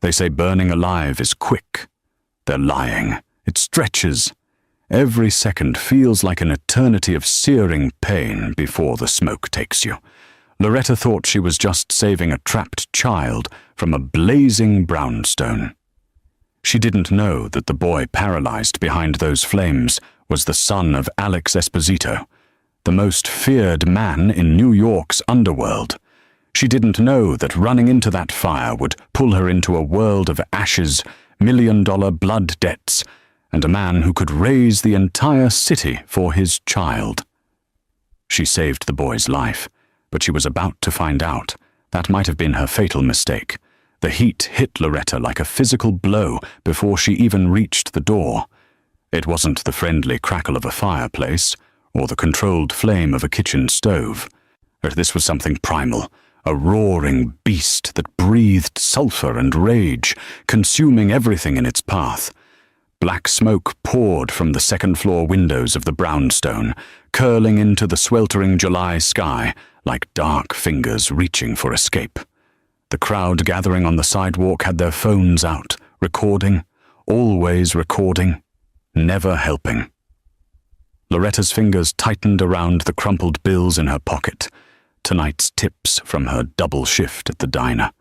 They say burning alive is quick. They're lying. It stretches. Every second feels like an eternity of searing pain before the smoke takes you. Loretta thought she was just saving a trapped child from a blazing brownstone. She didn't know that the boy paralyzed behind those flames was the son of Alex Esposito, the most feared man in New York's underworld. She didn't know that running into that fire would pull her into a world of ashes, million-dollar blood debts, and a man who could raise the entire city for his child. She saved the boy's life, but she was about to find out that might have been her fatal mistake. The heat hit Loretta like a physical blow before she even reached the door. It wasn't the friendly crackle of a fireplace or the controlled flame of a kitchen stove. This was something primal, a roaring beast that breathed sulfur and rage, consuming everything in its path. Black smoke poured from the second-floor windows of the brownstone, curling into the sweltering July sky like dark fingers reaching for escape. The crowd gathering on the sidewalk had their phones out, recording, always recording, never helping. Loretta's fingers tightened around the crumpled bills in her pocket, tonight's tips from her double shift at the diner.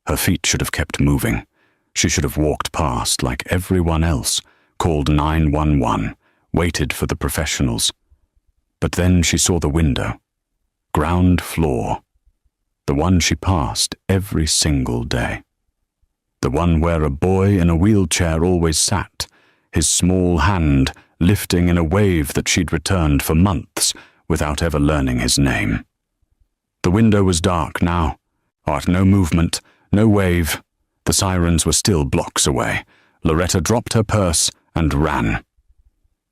Her feet should have kept moving. She should have walked past like everyone else, called 911, waited for the professionals. But then she saw the window. Ground floor. The one she passed every single day. The one where a boy in a wheelchair always sat, his small hand lifting in a wave that she'd returned for months without ever learning his name. The window was dark now. No movement, no wave. The sirens were still blocks away. Loretta dropped her purse and ran.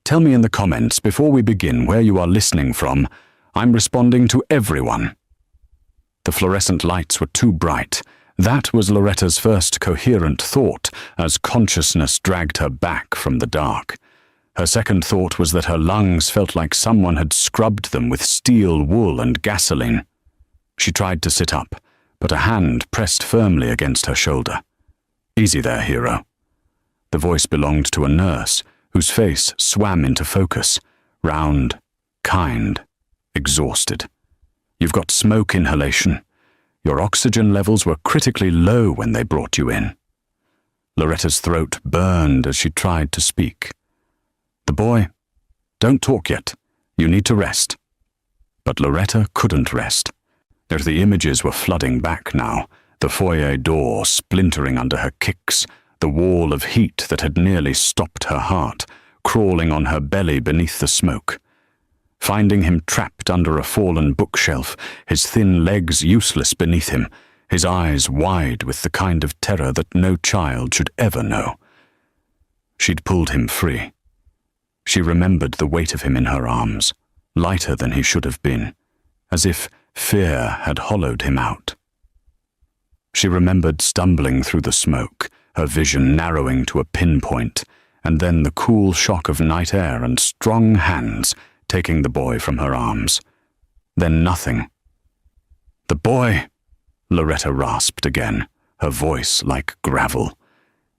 Tell me in the comments before we begin where you are listening from. I'm responding to everyone. The fluorescent lights were too bright. That was Loretta's first coherent thought as consciousness dragged her back from the dark. Her second thought was that her lungs felt like someone had scrubbed them with steel wool and gasoline. She tried to sit up, but a hand pressed firmly against her shoulder. Easy there, hero. The voice belonged to a nurse whose face swam into focus, round, kind, exhausted. You've got smoke inhalation. Your oxygen levels were critically low when they brought you in. Loretta's throat burned as she tried to speak. The boy, don't talk yet. You need to rest. But Loretta couldn't rest. The images were flooding back now, the foyer door splintering under her kicks, the wall of heat that had nearly stopped her heart, crawling on her belly beneath the smoke. Finding him trapped under a fallen bookshelf, his thin legs useless beneath him, his eyes wide with the kind of terror that no child should ever know. She'd pulled him free. She remembered the weight of him in her arms, lighter than he should have been, as if fear had hollowed him out. She remembered stumbling through the smoke, her vision narrowing to a pinpoint, and then the cool shock of night air and strong hands taking the boy from her arms. Then nothing. The boy, Loretta rasped again, her voice like gravel.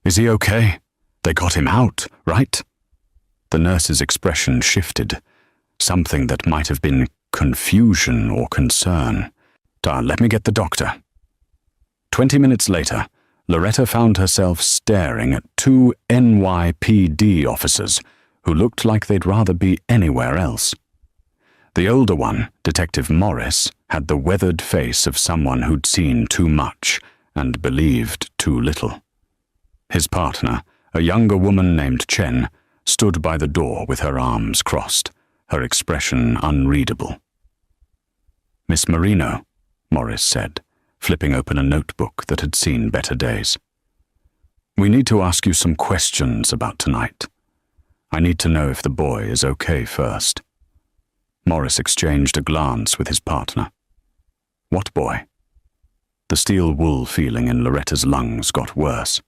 Is he okay? They got him out, right? The nurse's expression shifted, something that might have been confusion or concern. Let me get the doctor. 20 minutes later, Loretta found herself staring at two NYPD officers who looked like they'd rather be anywhere else. The older one, Detective Morris, had the weathered face of someone who'd seen too much and believed too little. His partner, a younger woman named Chen, stood by the door with her arms crossed, her expression unreadable. Miss Marino, Morris said, flipping open a notebook that had seen better days. We need to ask you some questions about tonight. I need to know if the boy is okay first. Morris exchanged a glance with his partner. What boy? The steel wool feeling in Loretta's lungs got worse.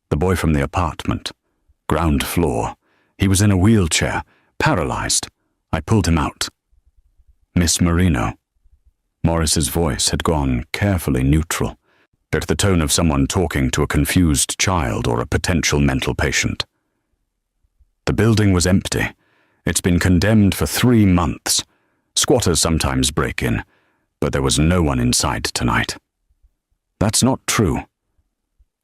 The boy from the apartment. Ground floor. He was in a wheelchair, paralyzed. I pulled him out. Miss Marino. Morris's voice had gone carefully neutral. at the tone of someone talking to a confused child or a potential mental patient. The building was empty. It's been condemned for 3 months. Squatters sometimes break in, but there was no one inside tonight. That's not true.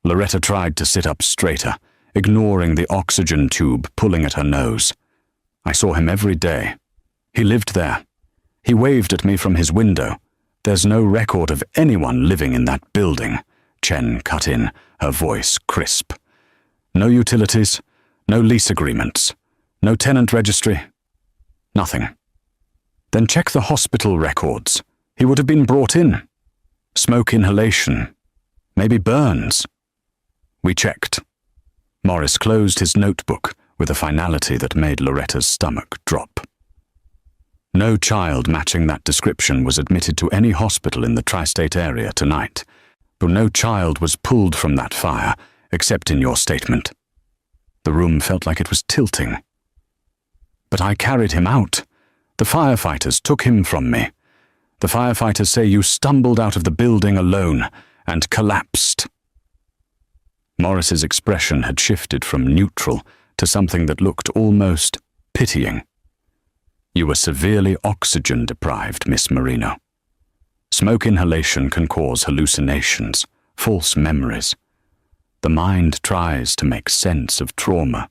Loretta tried to sit up straighter, ignoring the oxygen tube pulling at her nose. I saw him every day. He lived there. He waved at me from his window. There's no record of anyone living in that building, Chen cut in, her voice crisp. No utilities, no lease agreements, no tenant registry, nothing. Then check the hospital records. He would have been brought in. Smoke inhalation, maybe burns. We checked. Morris closed his notebook with a finality that made Loretta's stomach drop. No child matching that description was admitted to any hospital in the tri-state area tonight, but no child was pulled from that fire, except in your statement. The room felt like it was tilting. But I carried him out. The firefighters took him from me. The firefighters say you stumbled out of the building alone and collapsed. Morris's expression had shifted from neutral to something that looked almost pitying. You were severely oxygen deprived, Miss Marino. Smoke inhalation can cause hallucinations, false memories. The mind tries to make sense of trauma.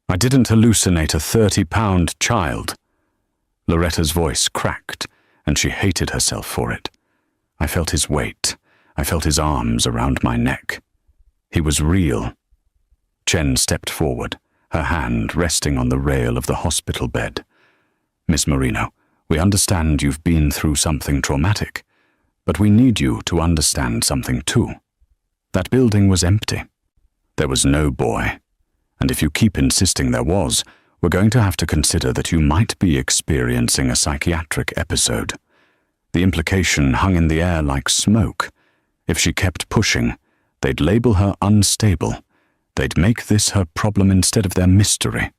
I didn't hallucinate a 30-pound child. Loretta's voice cracked, and she hated herself for it. I felt his weight. I felt his arms around my neck. He was real. Chen stepped forward, her hand resting on the rail of the hospital bed. Miss Marino, we understand you've been through something traumatic, but we need you to understand something too. That building was empty. There was no boy. And if you keep insisting there was, we're going to have to consider that you might be experiencing a psychiatric episode. The implication hung in the air like smoke. If she kept pushing, they'd label her unstable. They'd make this her problem instead of their mystery.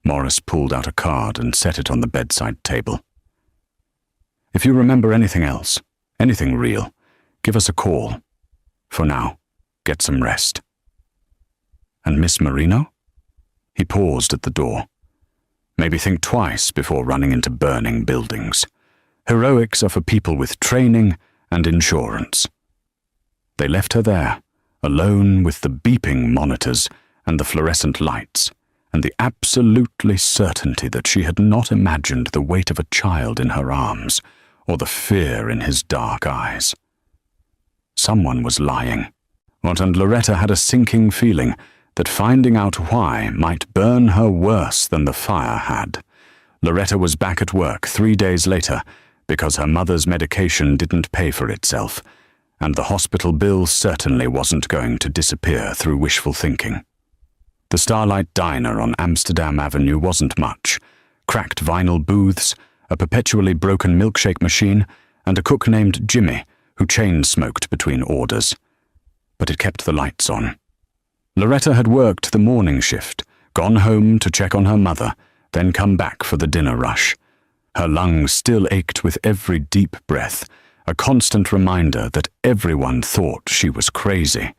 Morris pulled out a card and set it on the bedside table. If you remember anything else, anything real, give us a call. For now, get some rest. And Miss Marino? He paused at the door. Maybe think twice before running into burning buildings. Heroics are for people with training and insurance. They left her there, alone with the beeping monitors and the fluorescent lights, and the absolutely certainty that she had not imagined the weight of a child in her arms, or the fear in his dark eyes. Someone was lying, and Loretta had a sinking feeling that finding out why might burn her worse than the fire had. Loretta was back at work 3 days later because her mother's medication didn't pay for itself, and the hospital bill certainly wasn't going to disappear through wishful thinking. The Starlight Diner on Amsterdam Avenue wasn't much. Cracked vinyl booths, a perpetually broken milkshake machine, and a cook named Jimmy who chain-smoked between orders. But it kept the lights on. Loretta had worked the morning shift, gone home to check on her mother, then come back for the dinner rush. Her lungs still ached with every deep breath, a constant reminder that everyone thought she was crazy.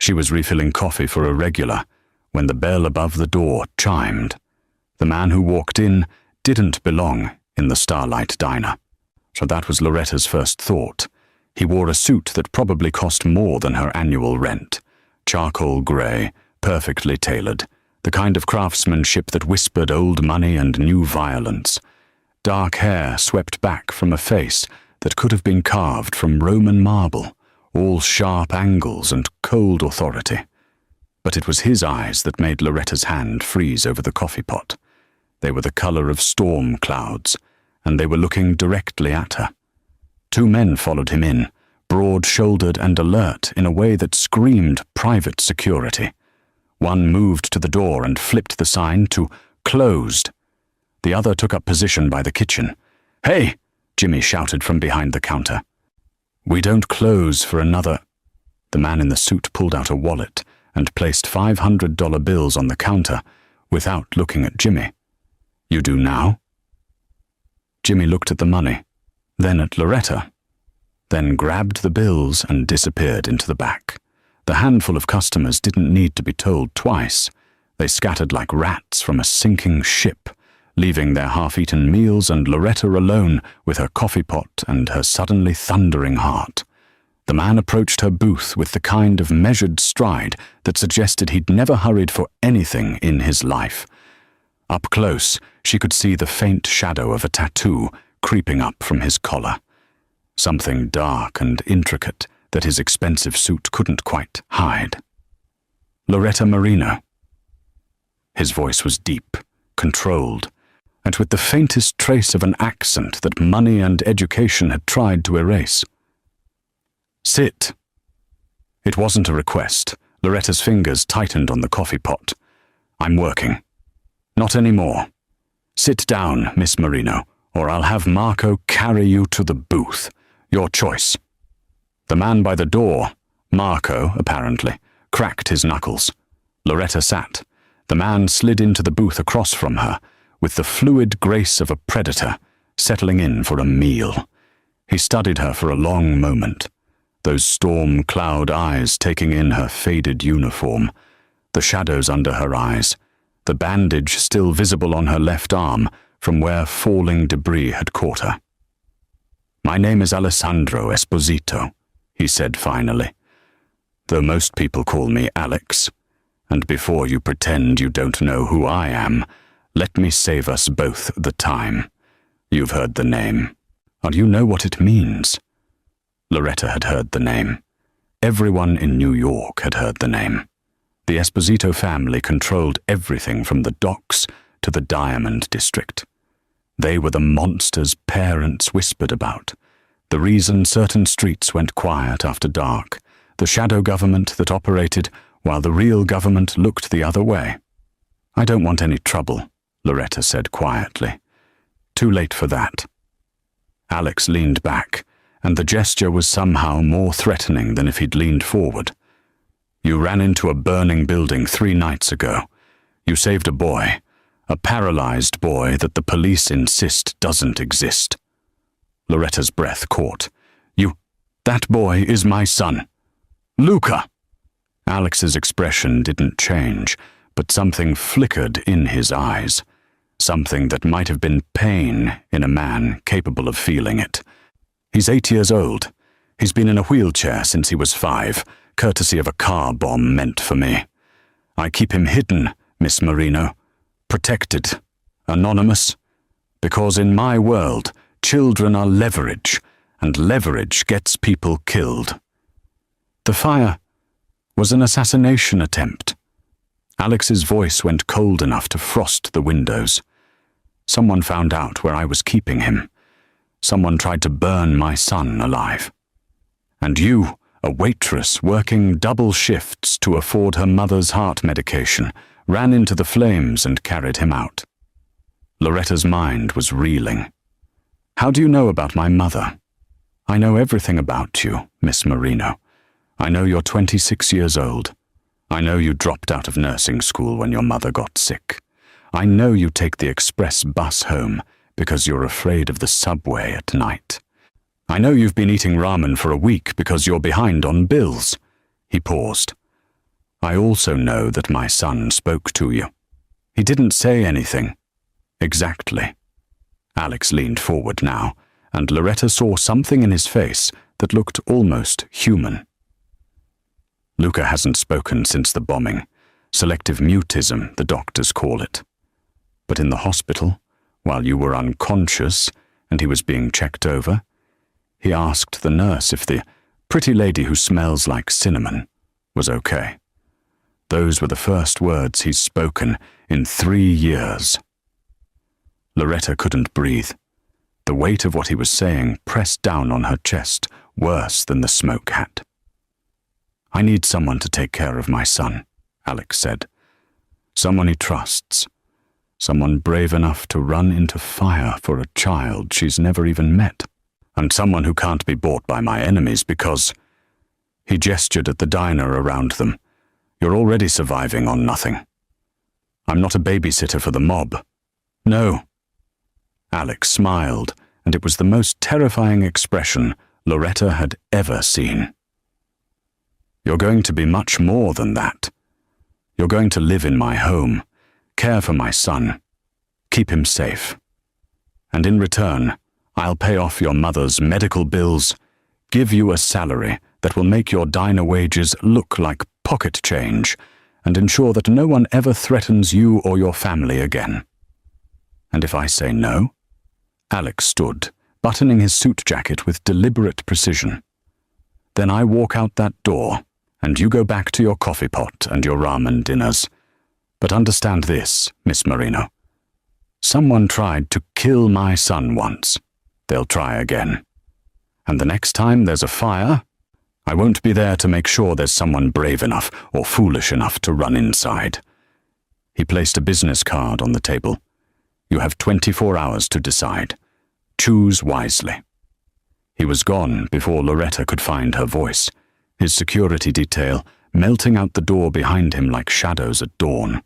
She was refilling coffee for a regular when the bell above the door chimed. The man who walked in didn't belong in the Starlight Diner. So that was Loretta's first thought. He wore a suit that probably cost more than her annual rent. Charcoal grey, perfectly tailored, the kind of craftsmanship that whispered old money and new violence. Dark hair swept back from a face that could have been carved from Roman marble, all sharp angles and cold authority. But it was his eyes that made Loretta's hand freeze over the coffee pot. They were the colour of storm clouds, and they were looking directly at her. 2 men followed him in, broad-shouldered and alert in a way that screamed private security. One moved to the door and flipped the sign to "Closed." The other took up position by the kitchen. "Hey!" Jimmy shouted from behind the counter. "We don't close for another—" The man in the suit pulled out a wallet and placed $500 bills on the counter without looking at Jimmy. "You do now?" Jimmy looked at the money, then at Loretta. then grabbed the bills and disappeared into the back. The handful of customers didn't need to be told twice. They scattered like rats from a sinking ship, leaving their half-eaten meals and Loretta alone with her coffee pot and her suddenly thundering heart. The man approached her booth with the kind of measured stride that suggested he'd never hurried for anything in his life. Up close, she could see the faint shadow of a tattoo creeping up from his collar. Something dark and intricate that his expensive suit couldn't quite hide. Loretta Marino. His voice was deep, controlled, and with the faintest trace of an accent that money and education had tried to erase. Sit. It wasn't a request. Loretta's fingers tightened on the coffee pot. I'm working. Not anymore. Sit down, Miss Marino, or I'll have Marco carry you to the booth. Your choice. The man by the door, Marco, apparently, cracked his knuckles. Loretta sat. The man slid into the booth across from her, with the fluid grace of a predator, settling in for a meal. He studied her for a long moment, those storm cloud eyes taking in her faded uniform, the shadows under her eyes, the bandage still visible on her left arm from where falling debris had caught her. My name is Alessandro Esposito, he said finally, though most people call me Alex. And before you pretend you don't know who I am, let me save us both the time. You've heard the name. And you know what it means. Loretta had heard the name. Everyone in New York had heard the name. The Esposito family controlled everything from the docks to the Diamond District. They were the monsters parents whispered about, the reason certain streets went quiet after dark, the shadow government that operated while the real government looked the other way. I don't want any trouble, Loretta said quietly. Too late for that. Alex leaned back, and the gesture was somehow more threatening than if he'd leaned forward. You ran into a burning building 3 nights ago. You saved a boy, a paralyzed boy that the police insist doesn't exist. Loretta's breath caught. That boy is my son. Luca! Alex's expression didn't change, but something flickered in his eyes. Something that might have been pain in a man capable of feeling it. He's 8 years old. He's been in a wheelchair since he was 5, courtesy of a car bomb meant for me. I keep him hidden, Miss Marino. Protected. Anonymous. Because in my world, children are leverage, and leverage gets people killed. The fire was an assassination attempt. Alex's voice went cold enough to frost the windows. Someone found out where I was keeping him. Someone tried to burn my son alive. And you, a waitress working double shifts to afford her mother's heart medication, ran into the flames and carried him out. Loretta's mind was reeling. How do you know about my mother? I know everything about you, Miss Marino. I know you're 26 years old. I know you dropped out of nursing school when your mother got sick. I know you take the express bus home because you're afraid of the subway at night. I know you've been eating ramen for a week because you're behind on bills. He paused. I also know that my son spoke to you. He didn't say anything. Exactly. Alex leaned forward now, and Loretta saw something in his face that looked almost human. Luca hasn't spoken since the bombing. Selective mutism, the doctors call it. But in the hospital, while you were unconscious and he was being checked over, he asked the nurse if the pretty lady who smells like cinnamon was okay. Those were the first words he's spoken in 3 years. Loretta couldn't breathe. The weight of what he was saying pressed down on her chest, worse than the smoke had. I need someone to take care of my son, Alex said. Someone he trusts. Someone brave enough to run into fire for a child she's never even met. And someone who can't be bought by my enemies because... He gestured at the diner around them. You're already surviving on nothing. I'm not a babysitter for the mob. No. Alex smiled, and it was the most terrifying expression Loretta had ever seen. "You're going to be much more than that. You're going to live in my home, care for my son, keep him safe. And in return, I'll pay off your mother's medical bills, give you a salary that will make your diner wages look like pocket change, and ensure that no one ever threatens you or your family again. And if I say no?" Alex stood, buttoning his suit jacket with deliberate precision. "Then I walk out that door, and you go back to your coffee pot and your ramen dinners. But understand this, Miss Marino. Someone tried to kill my son once. They'll try again. And the next time there's a fire, I won't be there to make sure there's someone brave enough or foolish enough to run inside." He placed a business card on the table. "You have 24 hours to decide. Choose wisely." He was gone before Loretta could find her voice, his security detail melting out the door behind him like shadows at dawn.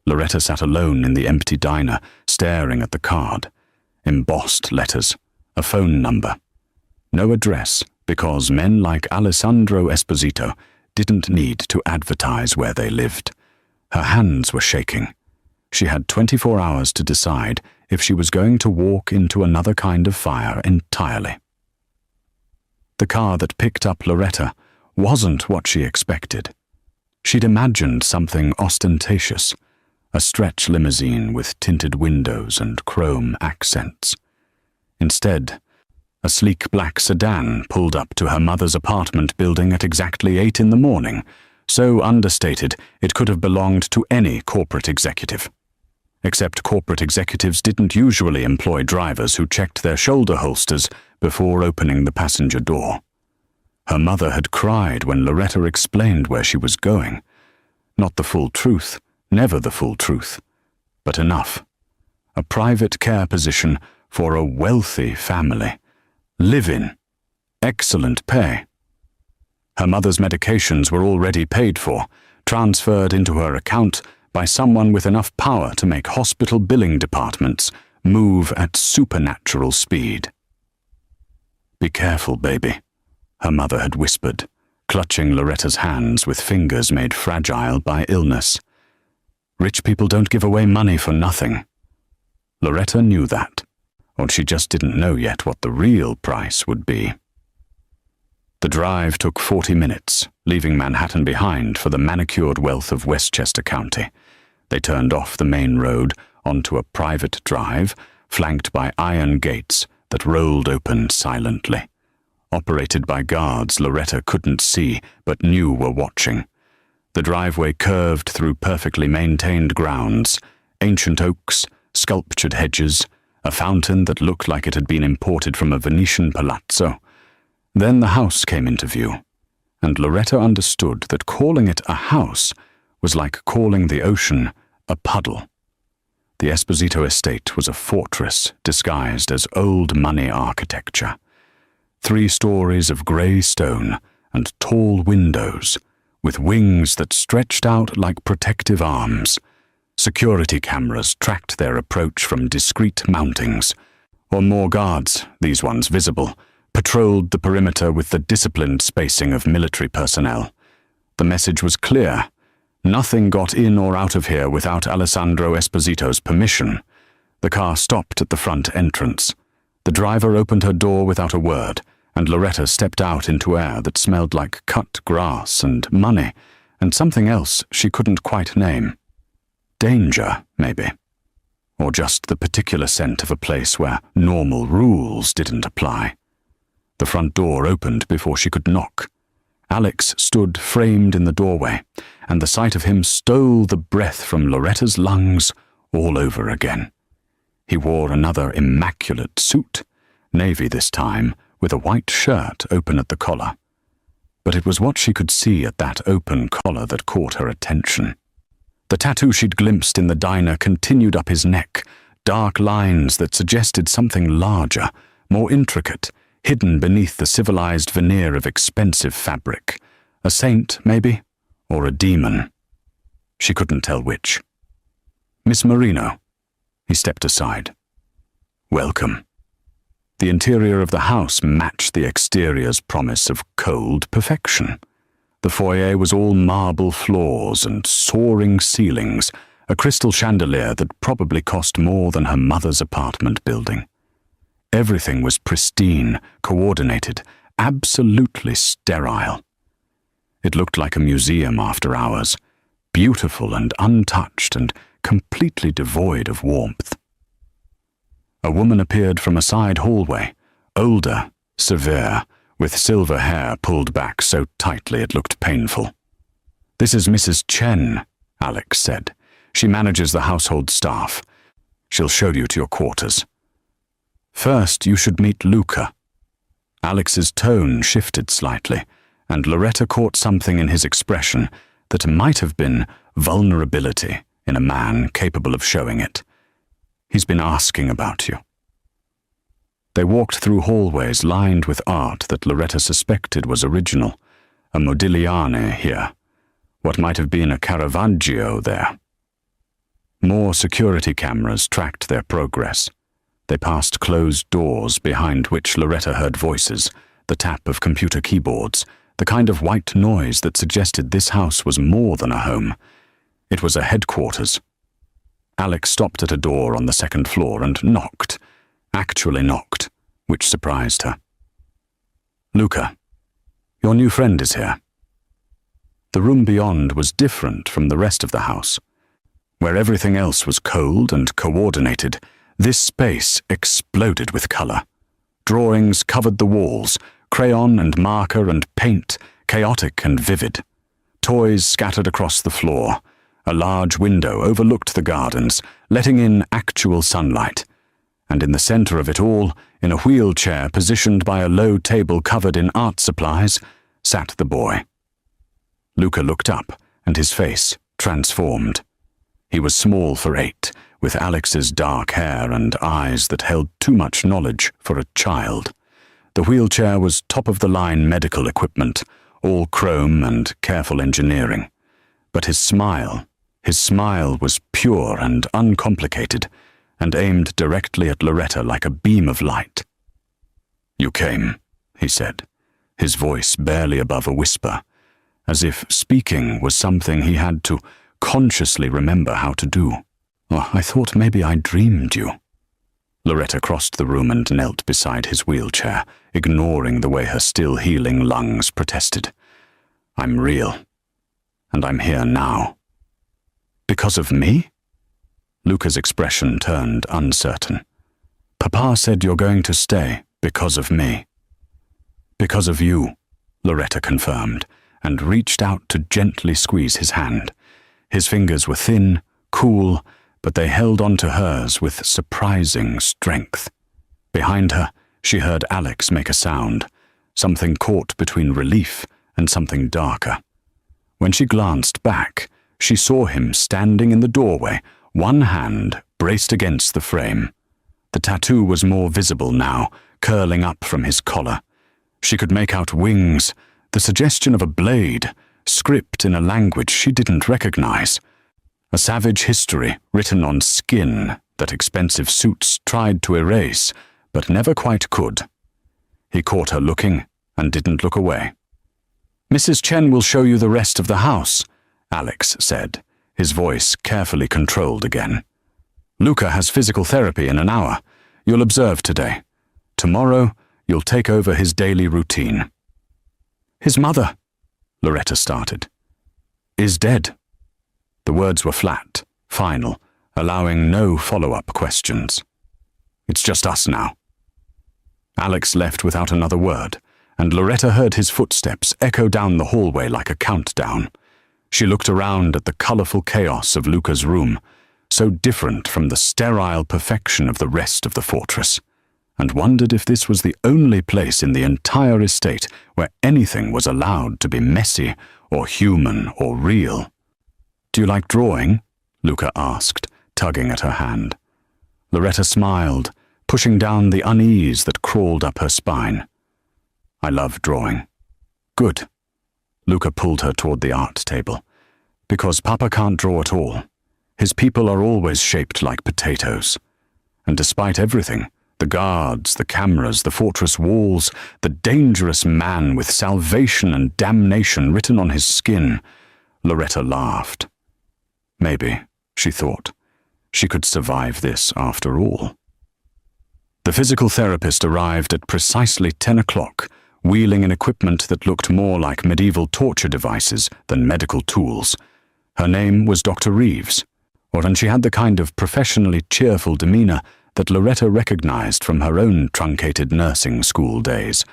Loretta sat alone in the empty diner, staring at the card. Embossed letters, a phone number. No address, because men like Alessandro Esposito didn't need to advertise where they lived. Her hands were shaking. She had 24 hours to decide if she was going to walk into another kind of fire entirely. The car that picked up Loretta wasn't what she expected. She'd imagined something ostentatious, a stretch limousine with tinted windows and chrome accents. Instead, a sleek black sedan pulled up to her mother's apartment building at exactly 8 in the morning, so understated it could have belonged to any corporate executive. Except corporate executives didn't usually employ drivers who checked their shoulder holsters before opening the passenger door. Her mother had cried when Loretta explained where she was going. Not the full truth, never the full truth, but enough. A private care position for a wealthy family. Live-in. Excellent pay. Her mother's medications were already paid for, transferred into her account by someone with enough power to make hospital billing departments move at supernatural speed. "Be careful, baby," her mother had whispered, clutching Loretta's hands with fingers made fragile by illness. Rich people don't give away money for nothing. Loretta knew that, or she just didn't know yet what the real price would be. The drive took 40 minutes, leaving Manhattan behind for the manicured wealth of Westchester County. They turned off the main road onto a private drive, flanked by iron gates that rolled open silently. Operated by guards Loretta couldn't see but knew were watching. The driveway curved through perfectly maintained grounds, ancient oaks, sculptured hedges, a fountain that looked like it had been imported from a Venetian palazzo. Then the house came into view, and Loretta understood that calling it a house was like calling the ocean a puddle. The Esposito estate was a fortress disguised as old money architecture. 3 stories of grey stone and tall windows, with wings that stretched out like protective arms. Security cameras tracked their approach from discreet mountings, or more guards, these ones visible, patrolled the perimeter with the disciplined spacing of military personnel. The message was clear. Nothing got in or out of here without Alessandro Esposito's permission. The car stopped at the front entrance. The driver opened her door without a word, and Loretta stepped out into air that smelled like cut grass and money, and something else she couldn't quite name. Danger, maybe. Or just the particular scent of a place where normal rules didn't apply. The front door opened before she could knock. Alex stood framed in the doorway, and the sight of him stole the breath from Loretta's lungs all over again. He wore another immaculate suit, navy this time, with a white shirt open at the collar. But it was what she could see at that open collar that caught her attention. The tattoo she'd glimpsed in the diner continued up his neck, dark lines that suggested something larger, more intricate, hidden beneath the civilized veneer of expensive fabric. A saint, maybe, or a demon. She couldn't tell which. "Miss Marino." He stepped aside. "Welcome." The interior of the house matched the exterior's promise of cold perfection. The foyer was all marble floors and soaring ceilings, a crystal chandelier that probably cost more than her mother's apartment building. Everything was pristine, coordinated, absolutely sterile. It looked like a museum after hours, beautiful and untouched and completely devoid of warmth. A woman appeared from a side hallway, older, severe, with silver hair pulled back so tightly it looked painful. "This is Mrs. Chen," Alex said. "She manages the household staff. She'll show you to your quarters. First, you should meet Luca." Alex's tone shifted slightly, and Loretta caught something in his expression that might have been vulnerability in a man capable of showing it. "He's been asking about you." They walked through hallways lined with art that Loretta suspected was original, a Modigliani here, what might have been a Caravaggio there. More security cameras tracked their progress. They passed closed doors behind which Loretta heard voices, the tap of computer keyboards, the kind of white noise that suggested this house was more than a home. It was a headquarters. Alex stopped at a door on the second floor and knocked, actually knocked, which surprised her. "Luca, your new friend is here." The room beyond was different from the rest of the house. Where everything else was cold and coordinated, this space exploded with color. Drawings covered the walls, crayon and marker and paint, chaotic and vivid. Toys scattered across the floor. A large window overlooked the gardens, letting in actual sunlight. And in the center of it all, in a wheelchair positioned by a low table covered in art supplies, sat the boy. Luca looked up, and his face transformed. He was small for 8, with Alex's dark hair and eyes that held too much knowledge for a child. The wheelchair was top-of-the-line medical equipment, all chrome and careful engineering. But his smile was pure and uncomplicated, and aimed directly at Loretta like a beam of light. "You came," he said, his voice barely above a whisper, as if speaking was something he had to consciously remember how to do. "Oh, I thought maybe I dreamed you." Loretta crossed the room and knelt beside his wheelchair, ignoring the way her still healing lungs protested. "I'm real, and I'm here now." "Because of me?" Luca's expression turned uncertain. "Papa said you're going to stay because of me." "Because of you," Loretta confirmed, and reached out to gently squeeze his hand. His fingers were thin, cool, but they held onto hers with surprising strength. Behind her, she heard Alex make a sound, something caught between relief and something darker. When she glanced back, she saw him standing in the doorway, one hand braced against the frame. The tattoo was more visible now, curling up from his collar. She could make out wings, the suggestion of a blade, script in a language she didn't recognize. A savage history written on skin that expensive suits tried to erase, but never quite could. He caught her looking and didn't look away. "Mrs. Chen will show you the rest of the house," Alex said, his voice carefully controlled again. "Luca has physical therapy in an hour. You'll observe today. Tomorrow, you'll take over his daily routine." "His mother," Loretta started, "is dead." The words were flat, final, allowing no follow-up questions. "It's just us now." Alex left without another word, and Loretta heard his footsteps echo down the hallway like a countdown. She looked around at the colorful chaos of Luca's room, so different from the sterile perfection of the rest of the fortress, and wondered if this was the only place in the entire estate where anything was allowed to be messy or human or real. "Do you like drawing?" Luca asked, tugging at her hand. Loretta smiled, pushing down the unease that crawled up her spine. "I love drawing." "Good." Luca pulled her toward the art table. "Because Papa can't draw at all. His people are always shaped like potatoes. And despite everything, The guards, the cameras, the fortress walls, the dangerous man with salvation and damnation written on his skin. Loretta laughed. Maybe, she thought, she could survive this after all. The physical therapist arrived at precisely 10 o'clock, wheeling an equipment that looked more like medieval torture devices than medical tools. Her name was Dr. Reeves, and she had the kind of professionally cheerful demeanor that Loretta recognized from her own truncated nursing school days,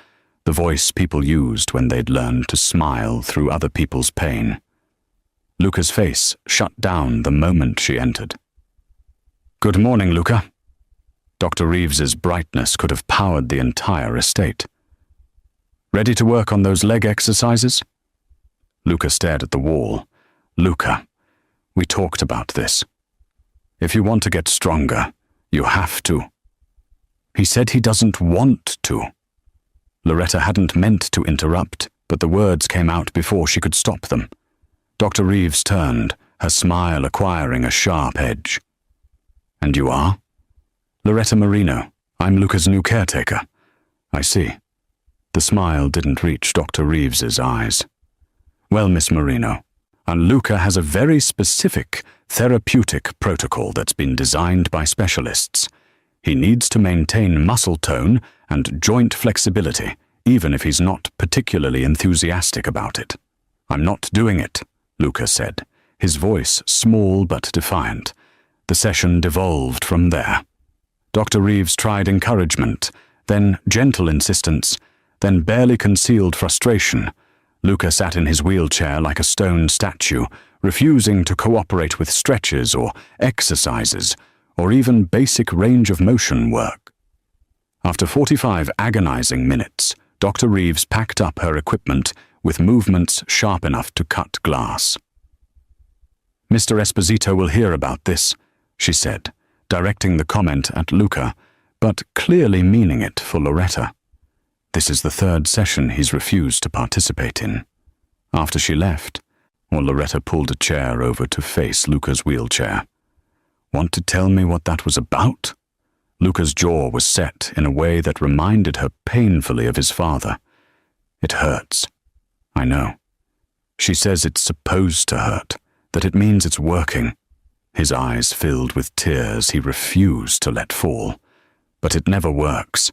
the voice people used when they'd learned to smile through other people's pain. Luca's face shut down the moment she entered. "Good morning, Luca." Dr. Reeves's brightness could have powered the entire estate. "Ready to work on those leg exercises?" Luca stared at the wall. "Luca, we talked about this. If you want to get stronger, you have to." He said he doesn't want to. Loretta hadn't meant to interrupt, but the words came out before she could stop them. Dr. Reeves turned, her smile acquiring a sharp edge. "And you are?" "Loretta Marino. I'm Luca's new caretaker." "I see." The smile didn't reach Dr. Reeves's eyes. "Well, Miss Marino, and Luca has a very specific therapeutic protocol that's been designed by specialists. He needs to maintain muscle tone and joint flexibility, even if he's not particularly enthusiastic about it." "I'm not doing it," Luca said, his voice small but defiant. The session devolved from there. Dr. Reeves tried encouragement, then gentle insistence, then barely concealed frustration. Luca sat in his wheelchair like a stone statue, refusing to cooperate with stretches or exercises, or even basic range of motion work. After 45 agonizing minutes, Dr. Reeves packed up her equipment with movements sharp enough to cut glass. "Mr. Esposito will hear about this," she said, directing the comment at Luca, but clearly meaning it for Loretta. This is the third session he's refused to participate in. After she left, Loretta pulled a chair over to face Luca's wheelchair. "Want to tell me what that was about?" Luca's jaw was set in a way that reminded her painfully of his father. "It hurts. I know. She says it's supposed to hurt, that it means it's working." His eyes filled with tears he refused to let fall. "But it never works.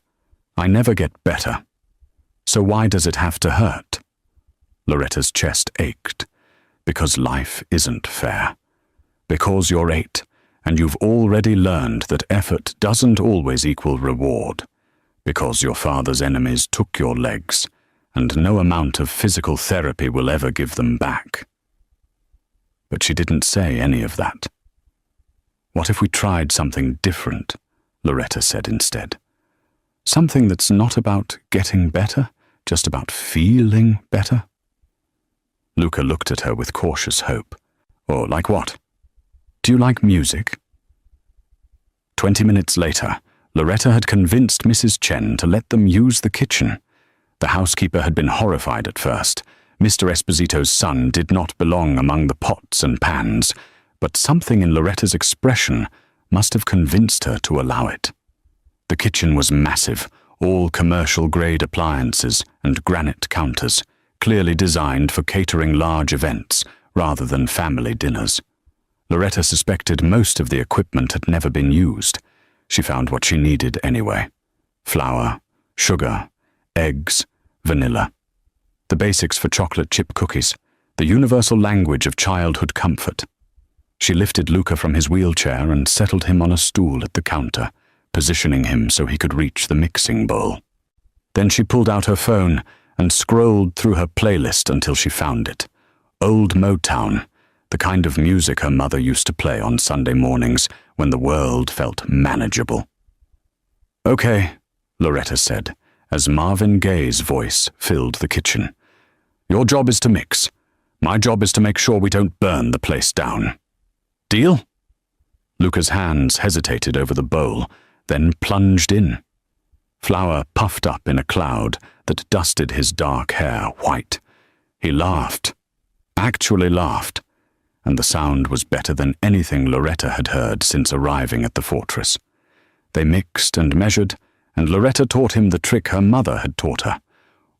I never get better. So why does it have to hurt?" Loretta's chest ached. "Because life isn't fair. Because you're 8, and you've already learned that effort doesn't always equal reward. Because your father's enemies took your legs, and no amount of physical therapy will ever give them back." But she didn't say any of that. "What if we tried something different?" Loretta said instead. "Something that's not about getting better, just about feeling better?" Luca looked at her with cautious hope. "Or like what? Do you like music?" 20 minutes later, Loretta had convinced Mrs. Chen to let them use the kitchen. The housekeeper had been horrified at first. Mr. Esposito's son did not belong among the pots and pans, but something in Loretta's expression must have convinced her to allow it. The kitchen was massive, all commercial-grade appliances and granite counters, clearly designed for catering large events rather than family dinners. Loretta suspected most of the equipment had never been used. She found what she needed anyway: flour, sugar, eggs, vanilla. The basics for chocolate chip cookies, the universal language of childhood comfort. She lifted Luca from his wheelchair and settled him on a stool at the counter, positioning him so he could reach the mixing bowl. Then she pulled out her phone and scrolled through her playlist until she found it. Old Motown, the kind of music her mother used to play on Sunday mornings when the world felt manageable. "Okay," Loretta said, as Marvin Gaye's voice filled the kitchen. "Your job is to mix. My job is to make sure we don't burn the place down. Deal?" Luca's hands hesitated over the bowl, then plunged in. Flour puffed up in a cloud that dusted his dark hair white. He laughed, actually laughed, and the sound was better than anything Loretta had heard since arriving at the fortress. They mixed and measured, and Loretta taught him the trick her mother had taught her.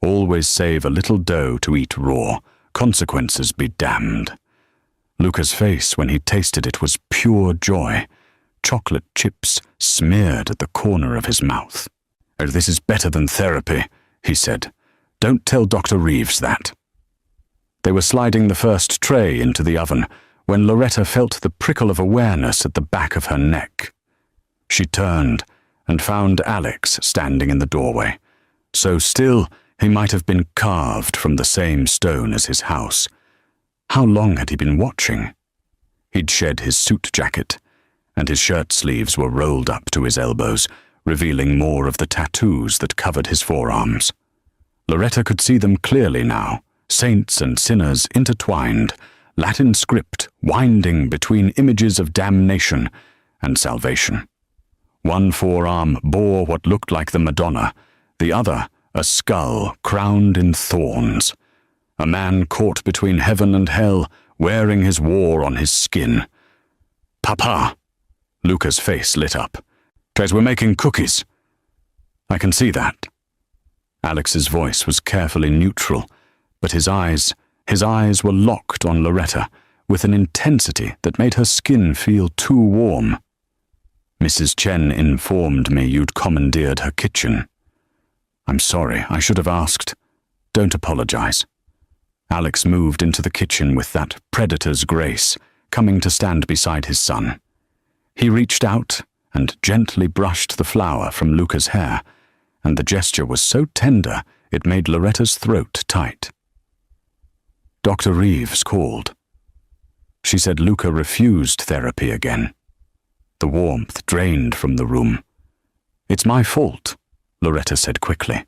Always save a little dough to eat raw, consequences be damned. Luca's face when he tasted it was pure joy. Chocolate chips smeared at the corner of his mouth. "Oh, this is better than therapy," he said. "Don't tell Dr. Reeves that." They were sliding the first tray into the oven when Loretta felt the prickle of awareness at the back of her neck. She turned and found Alex standing in the doorway. So still, he might have been carved from the same stone as his house. How long had he been watching? He'd shed his suit jacket, and his shirt sleeves were rolled up to his elbows, revealing more of the tattoos that covered his forearms. Loretta could see them clearly now, saints and sinners intertwined, Latin script winding between images of damnation and salvation. One forearm bore what looked like the Madonna, the other a skull crowned in thorns. A man caught between heaven and hell, wearing his war on his skin. "Papa!" Luca's face lit up. "'Cause we're making cookies." "I can see that." Alex's voice was carefully neutral, but his eyes were locked on Loretta with an intensity that made her skin feel too warm. "Mrs. Chen informed me you'd commandeered her kitchen." "I'm sorry, I should have asked." "Don't apologize." Alex moved into the kitchen with that predator's grace, coming to stand beside his son. He reached out and gently brushed the flour from Luca's hair, and the gesture was so tender it made Loretta's throat tight. Dr. Reeves called. She said Luca refused therapy again. The warmth drained from the room. "It's my fault," Loretta said quickly.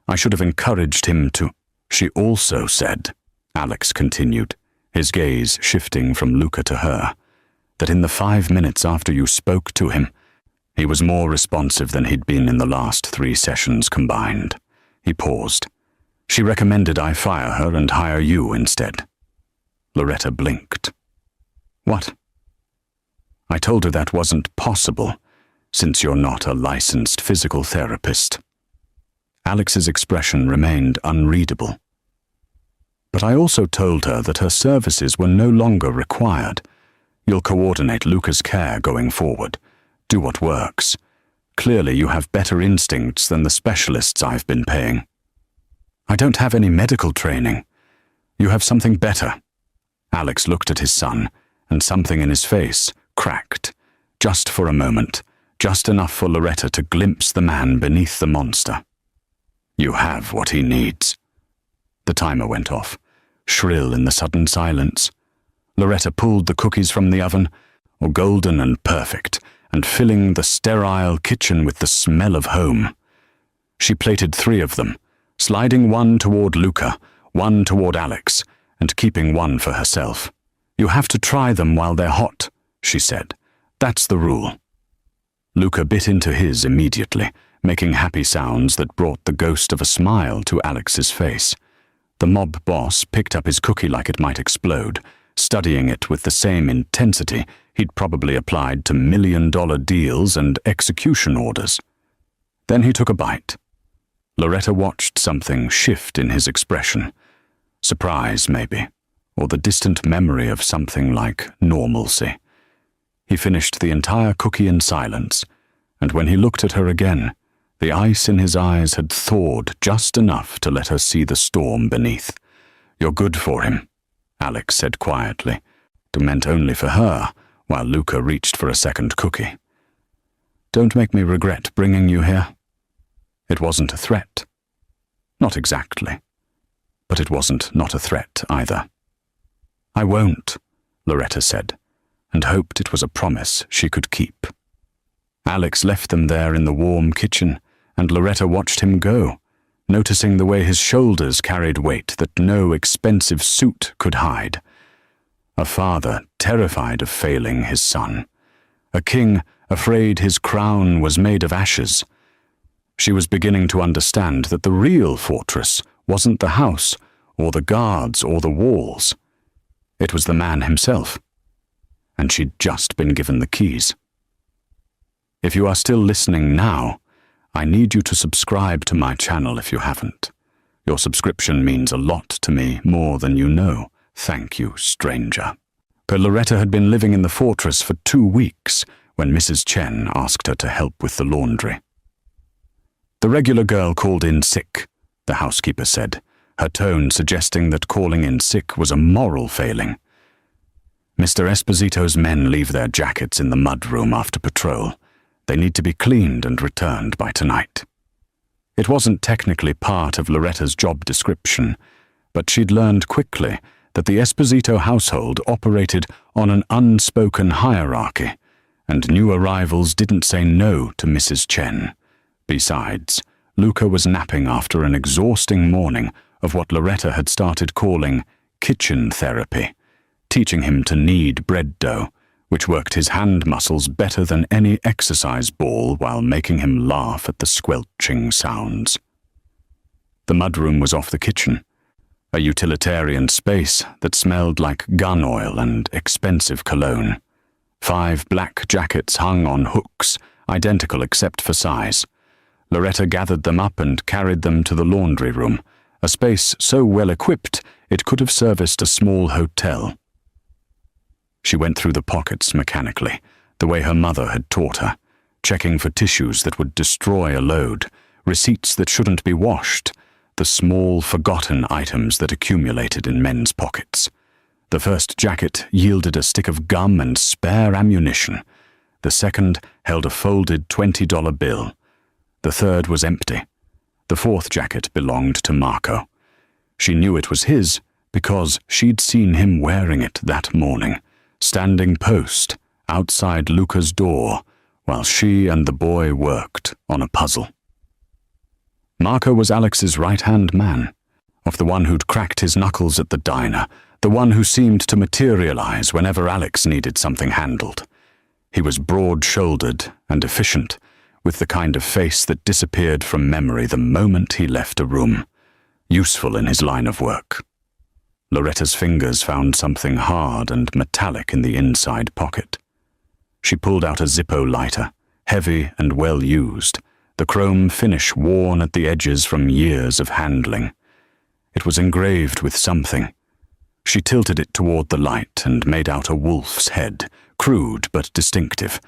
"I should have encouraged him to—" "She also said," Alex continued, his gaze shifting from Luca to her, "that in the 5 minutes after you spoke to him, he was more responsive than he'd been in the last 3 sessions combined." He paused. "She recommended I fire her and hire you instead." Loretta blinked. "What?" "I told her that wasn't possible, since you're not a licensed physical therapist." Alex's expression remained unreadable. "But I also told her that her services were no longer required. You'll coordinate Luca's care going forward. Do what works. Clearly you have better instincts than the specialists I've been paying." "I don't have any medical training." "You have something better." Alex looked at his son, and something in his face cracked, just for a moment, just enough for Loretta to glimpse the man beneath the monster. "You have what he needs." The timer went off, shrill in the sudden silence. Loretta pulled the cookies from the oven, golden and perfect, and filling the sterile kitchen with the smell of home. She plated 3 of them, sliding one toward Luca, one toward Alex, and keeping one for herself. "You have to try them while they're hot," she said. "That's the rule." Luca bit into his immediately, making happy sounds that brought the ghost of a smile to Alex's face. The mob boss picked up his cookie like it might explode, studying it with the same intensity he'd probably applied to $1 million deals and execution orders. Then he took a bite. Loretta watched something shift in his expression. Surprise, maybe, or the distant memory of something like normalcy. He finished the entire cookie in silence, and when he looked at her again, the ice in his eyes had thawed just enough to let her see the storm beneath. "You're good for him," Alex said quietly, but meant only for her, while Luca reached for a second cookie. "Don't make me regret bringing you here." It wasn't a threat. Not exactly. But it wasn't not a threat either. "I won't," Loretta said, and hoped it was a promise she could keep. Alex left them there in the warm kitchen, and Loretta watched him go, noticing the way his shoulders carried weight that no expensive suit could hide. A father terrified of failing his son. A king afraid his crown was made of ashes. She was beginning to understand that the real fortress wasn't the house, or the guards, or the walls. It was the man himself. And she'd just been given the keys. If you are still listening now, I need you to subscribe to my channel if you haven't. Your subscription means a lot to me, more than you know. Thank you, stranger." Loretta had been living in the fortress for 2 weeks when Mrs. Chen asked her to help with the laundry. The regular girl called in sick, the housekeeper said, her tone suggesting that calling in sick was a moral failing. "Mr. Esposito's men leave their jackets in the mudroom after patrol. They need to be cleaned and returned by tonight." It wasn't technically part of Loretta's job description, but she'd learned quickly that the Esposito household operated on an unspoken hierarchy, and new arrivals didn't say no to Mrs. Chen. Besides, Luca was napping after an exhausting morning of what Loretta had started calling kitchen therapy, teaching him to knead bread dough, which worked his hand muscles better than any exercise ball while making him laugh at the squelching sounds. The mudroom was off the kitchen, a utilitarian space that smelled like gun oil and expensive cologne. 5 black jackets hung on hooks, identical except for size. Loretta gathered them up and carried them to the laundry room, a space so well equipped it could have serviced a small hotel. She went through the pockets mechanically, the way her mother had taught her, checking for tissues that would destroy a load, receipts that shouldn't be washed, the small, forgotten items that accumulated in men's pockets. The first jacket yielded a stick of gum and spare ammunition. The second held a folded $20 bill. The third was empty. The fourth jacket belonged to Marco. She knew it was his because she'd seen him wearing it that morning, standing post outside Luca's door while she and the boy worked on a puzzle. Marco was Alex's right-hand man, of the one who'd cracked his knuckles at the diner, the one who seemed to materialize whenever Alex needed something handled. He was broad-shouldered and efficient, with the kind of face that disappeared from memory the moment he left a room, useful in his line of work. Loretta's fingers found something hard and metallic in the inside pocket. She pulled out a Zippo lighter, heavy and well-used, the chrome finish worn at the edges from years of handling. It was engraved with something. She tilted it toward the light and made out a wolf's head, crude but distinctive,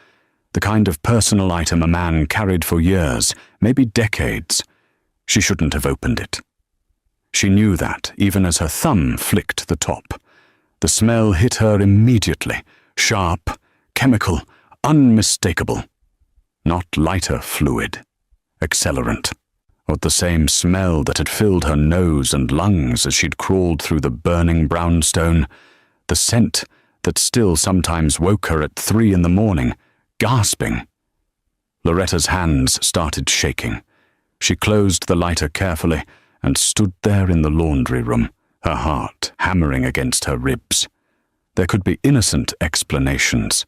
the kind of personal item a man carried for years, maybe decades. She shouldn't have opened it. She knew that, even as her thumb flicked the top. The smell hit her immediately, sharp, chemical, unmistakable. Not lighter fluid, accelerant, or the same smell that had filled her nose and lungs as she'd crawled through the burning brownstone, the scent that still sometimes woke her at 3 a.m, gasping. Loretta's hands started shaking. She closed the lighter carefully and stood there in the laundry room, her heart hammering against her ribs. There could be innocent explanations.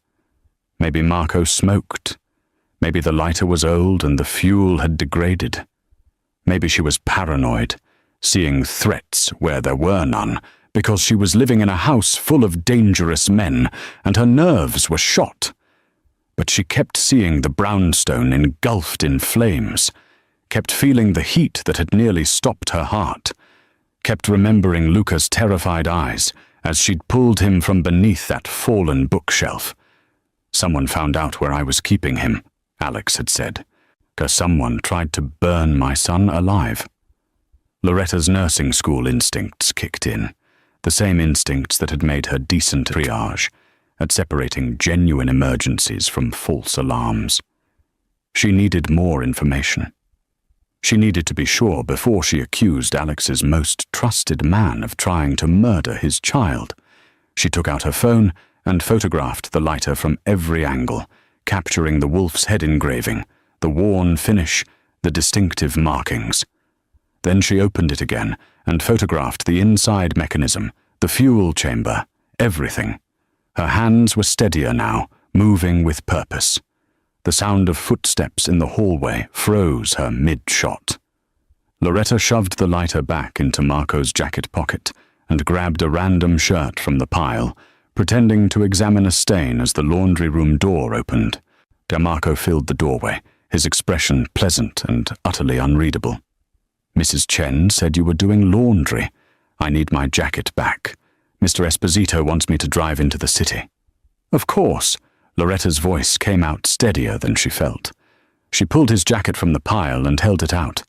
Maybe Marco smoked. Maybe the lighter was old and the fuel had degraded. Maybe she was paranoid, seeing threats where there were none, because she was living in a house full of dangerous men and her nerves were shot. But she kept seeing the brownstone engulfed in flames, kept feeling the heat that had nearly stopped her heart, kept remembering Luca's terrified eyes as she'd pulled him from beneath that fallen bookshelf. "Someone found out where I was keeping him," Alex had said, "'cause someone tried to burn my son alive." Loretta's nursing school instincts kicked in, the same instincts that had made her decent at triage, at separating genuine emergencies from false alarms. She needed more information. She needed to be sure before she accused Alex's most trusted man of trying to murder his child. She took out her phone and photographed the lighter from every angle, capturing the wolf's head engraving, the worn finish, the distinctive markings. Then she opened it again and photographed the inside mechanism, the fuel chamber, everything. Her hands were steadier now, moving with purpose. The sound of footsteps in the hallway froze her mid-shot. Loretta shoved the lighter back into Marco's jacket pocket and grabbed a random shirt from the pile, pretending to examine a stain as the laundry room door opened. Marco filled the doorway, his expression pleasant and utterly unreadable. "Mrs. Chen said you were doing laundry. I need my jacket back. Mr. Esposito wants me to drive into the city." "Of course." Loretta's voice came out steadier than she felt. She pulled his jacket from the pile and held it out.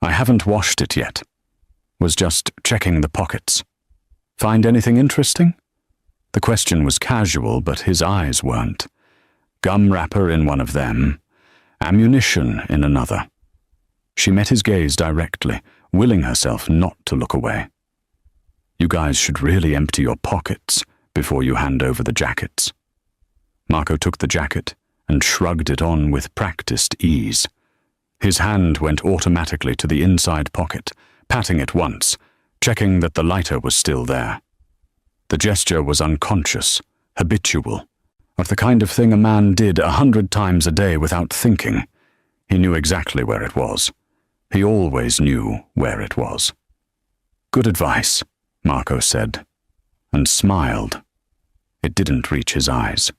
"I haven't washed it yet. Was just checking the pockets. Find anything interesting?" The question was casual, but his eyes weren't. Gum wrapper in one of them, ammunition in another. She met his gaze directly, willing herself not to look away. "You guys should really empty your pockets before you hand over the jackets." Marco took the jacket and shrugged it on with practiced ease. His hand went automatically to the inside pocket, patting it once, checking that the lighter was still there. The gesture was unconscious, habitual, of the kind of thing a man did 100 times a day without thinking. He knew exactly where it was. He always knew where it was. "Good advice," Marco said, and smiled. It didn't reach his eyes.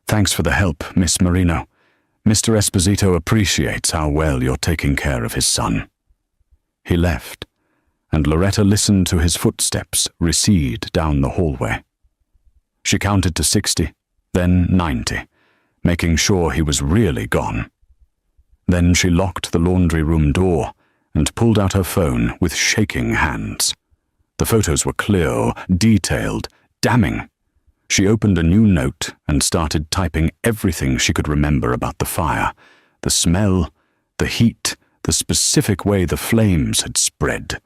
"Thanks for the help, Miss Marino. Mr. Esposito appreciates how well you're taking care of his son." He left, and Loretta listened to his footsteps recede down the hallway. She counted to 60, then 90, making sure he was really gone. Then she locked the laundry room door and pulled out her phone with shaking hands. The photos were clear, detailed, damning. She opened a new note and started typing everything she could remember about the fire, the smell, the heat, the specific way the flames had spread.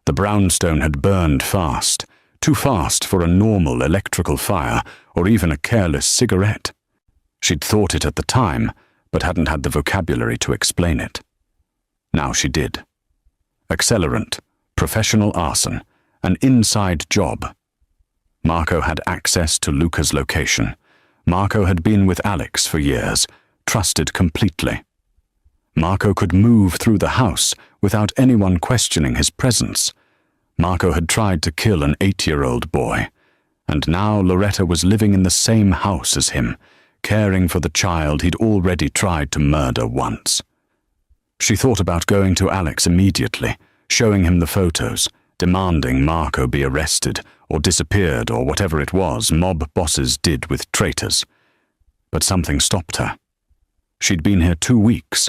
The brownstone had burned fast, too fast for a normal electrical fire or even a careless cigarette. She'd thought it at the time, but hadn't had the vocabulary to explain it. Now she did. Accelerant, professional arson, an inside job. Marco had access to Luca's location. Marco had been with Alex for years, trusted completely. Marco could move through the house without anyone questioning his presence. Marco had tried to kill an 8-year-old boy, and now Loretta was living in the same house as him, caring for the child he'd already tried to murder once. She thought about going to Alex immediately, showing him the photos, demanding Marco be arrested or disappeared or whatever it was mob bosses did with traitors. But something stopped her. She'd been here 2 weeks.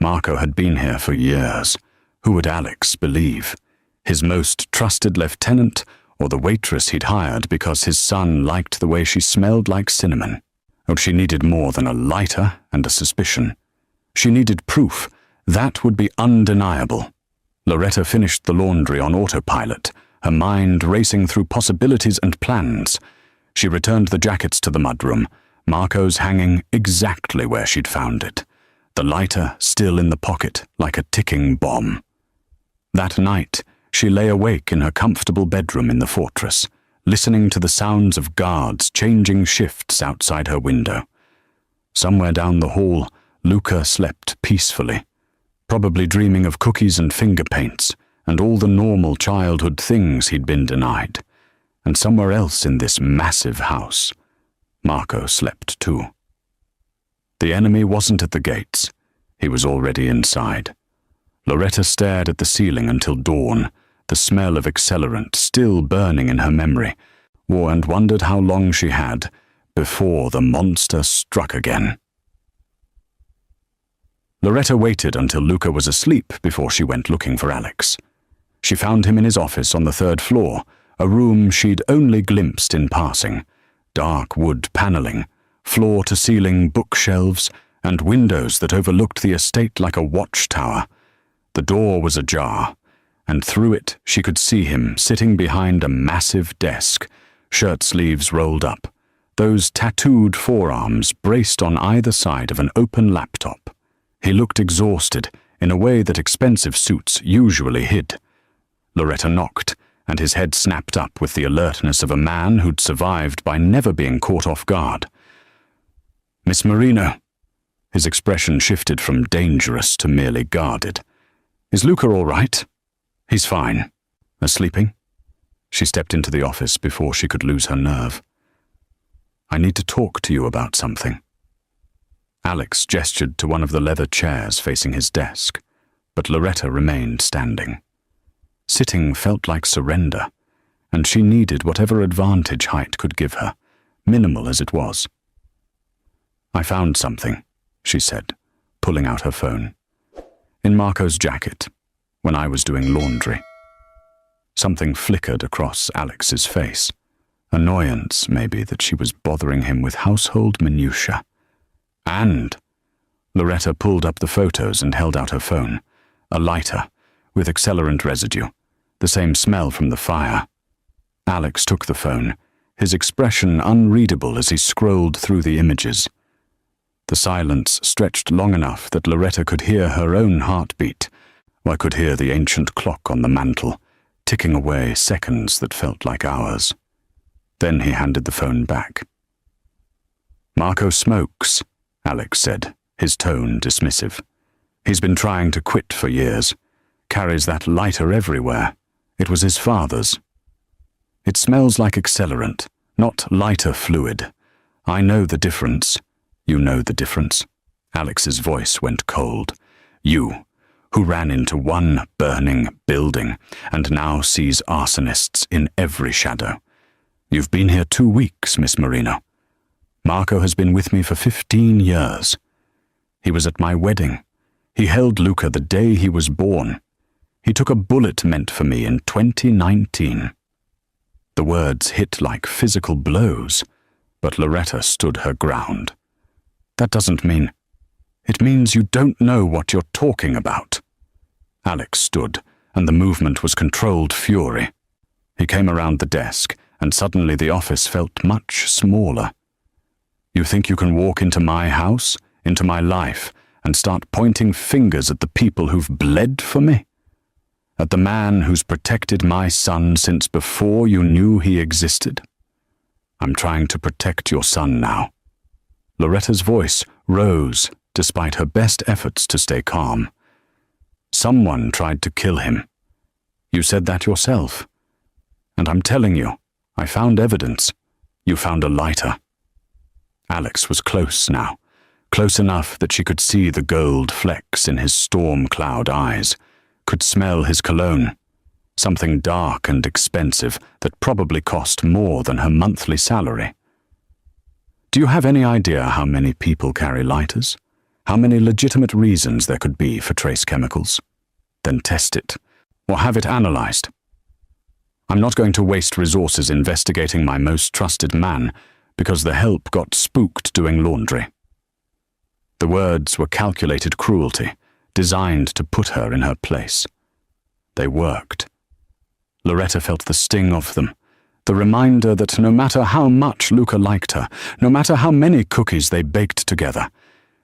Marco had been here for years. Who would Alex believe? His most trusted lieutenant or the waitress he'd hired because his son liked the way she smelled like cinnamon? Oh, she needed more than a lighter and a suspicion. She needed proof. That would be undeniable. Loretta finished the laundry on autopilot, her mind racing through possibilities and plans. She returned the jackets to the mudroom, Marco's hanging exactly where she'd found it, the lighter still in the pocket like a ticking bomb. That night, she lay awake in her comfortable bedroom in the fortress, listening to the sounds of guards changing shifts outside her window. Somewhere down the hall, Luca slept peacefully, probably dreaming of cookies and finger paints and all the normal childhood things he'd been denied. And somewhere else in this massive house, Marco slept too. The enemy wasn't at the gates. He was already inside. Loretta stared at the ceiling until dawn, the smell of accelerant still burning in her memory, and wondered how long she had before the monster struck again. Loretta waited until Luca was asleep before she went looking for Alex. She found him in his office on the 3rd floor, a room she'd only glimpsed in passing. Dark wood paneling, floor-to-ceiling bookshelves, and windows that overlooked the estate like a watchtower. The door was ajar, and through it she could see him sitting behind a massive desk, shirt sleeves rolled up, those tattooed forearms braced on either side of an open laptop. He looked exhausted in a way that expensive suits usually hid. Loretta knocked, and his head snapped up with the alertness of a man who'd survived by never being caught off guard. "Miss Marino." His expression shifted from dangerous to merely guarded. "Is Luca all right?" "He's fine." "Sleeping?" She stepped into the office before she could lose her nerve. "I need to talk to you about something." Alex gestured to one of the leather chairs facing his desk, but Loretta remained standing. Sitting felt like surrender, and she needed whatever advantage height could give her, minimal as it was. "I found something," she said, pulling out her phone. "In Marco's jacket, when I was doing laundry." Something flickered across Alex's face. Annoyance, maybe, that she was bothering him with household minutiae. And Loretta pulled up the photos and held out her phone. A lighter, with accelerant residue, the same smell from the fire. Alex took the phone, his expression unreadable as he scrolled through the images. The silence stretched long enough that Loretta could hear her own heartbeat, or could hear the ancient clock on the mantel, ticking away seconds that felt like hours. Then he handed the phone back. "Marco smokes," Alex said, his tone dismissive. "He's been trying to quit for years. Carries that lighter everywhere. It was his father's. It smells like accelerant, not lighter fluid. I know the difference. You know the difference." Alex's voice went cold. "You, who ran into one burning building and now sees arsonists in every shadow. You've been here 2 weeks, Miss Marino. Marco has been with me for 15 years. He was at my wedding. He held Luca the day he was born. He took a bullet meant for me in 2019. The words hit like physical blows, but Loretta stood her ground. "That doesn't mean... It means you don't know what you're talking about." Alex stood, and the movement was controlled fury. He came around the desk, and suddenly the office felt much smaller. "You think you can walk into my house, into my life, and start pointing fingers at the people who've bled for me? At the man who's protected my son since before you knew he existed? I'm trying to protect your son now." Loretta's voice rose despite her best efforts to stay calm. "Someone tried to kill him. You said that yourself. And I'm telling you, I found evidence. You found a lighter." Alex was close now, close enough that she could see the gold flecks in his storm cloud eyes, could smell his cologne, something dark and expensive that probably cost more than her monthly salary. "Do you have any idea how many people carry lighters? How many legitimate reasons there could be for trace chemicals? Then test it, or have it analyzed. I'm not going to waste resources investigating my most trusted man because the help got spooked doing laundry." The words were calculated cruelty, designed to put her in her place. They worked. Loretta felt the sting of them, the reminder that no matter how much Luca liked her, no matter how many cookies they baked together,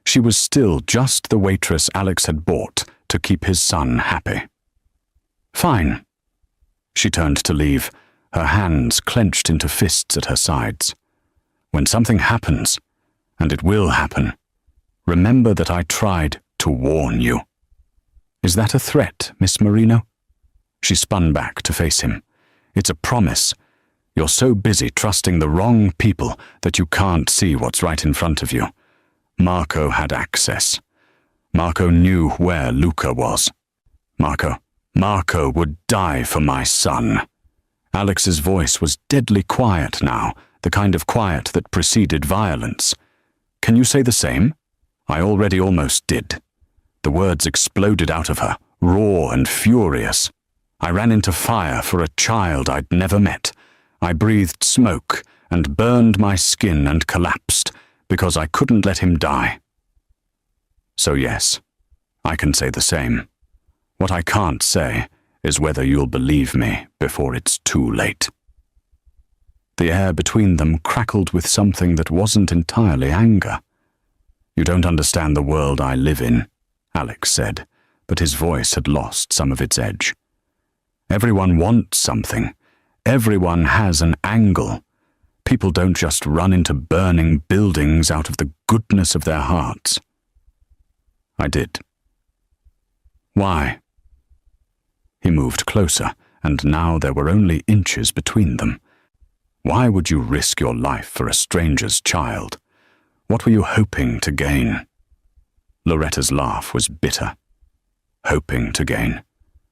she was still just the waitress Alex had bought to keep his son happy. "Fine." She turned to leave, her hands clenched into fists at her sides. "When something happens, and it will happen, remember that I tried to warn you." "Is that a threat, Miss Marino?" She spun back to face him. "It's a promise. You're so busy trusting the wrong people that you can't see what's right in front of you. Marco had access. Marco knew where Luca was. Marco would die for my son." Alex's voice was deadly quiet now, the kind of quiet that preceded violence. "Can you say the same?" "I already almost did." The words exploded out of her, raw and furious. "I ran into fire for a child I'd never met. I breathed smoke and burned my skin and collapsed because I couldn't let him die. So yes, I can say the same. What I can't say is whether you'll believe me before it's too late." The air between them crackled with something that wasn't entirely anger. "You don't understand the world I live in," Alex said, but his voice had lost some of its edge. "Everyone wants something. Everyone has an angle. People don't just run into burning buildings out of the goodness of their hearts." "I did." "Why?" He moved closer, and now there were only inches between them. "Why would you risk your life for a stranger's child? What were you hoping to gain?" Loretta's laugh was bitter. Hoping to gain.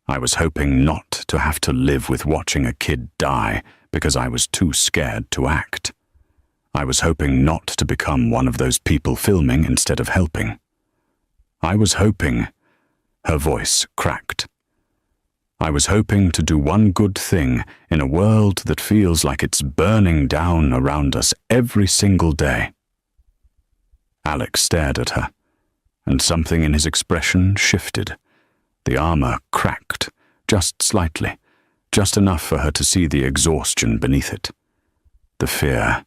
I was hoping not to have to live with watching a kid die because I was too scared to act. I was hoping not to become one of those people filming instead of helping. I was hoping... Her voice cracked. I was hoping to do one good thing in a world that feels like it's burning down around us every single day. Alex stared at her, and something in his expression shifted. The armor cracked, just slightly, just enough for her to see the exhaustion beneath it. The fear,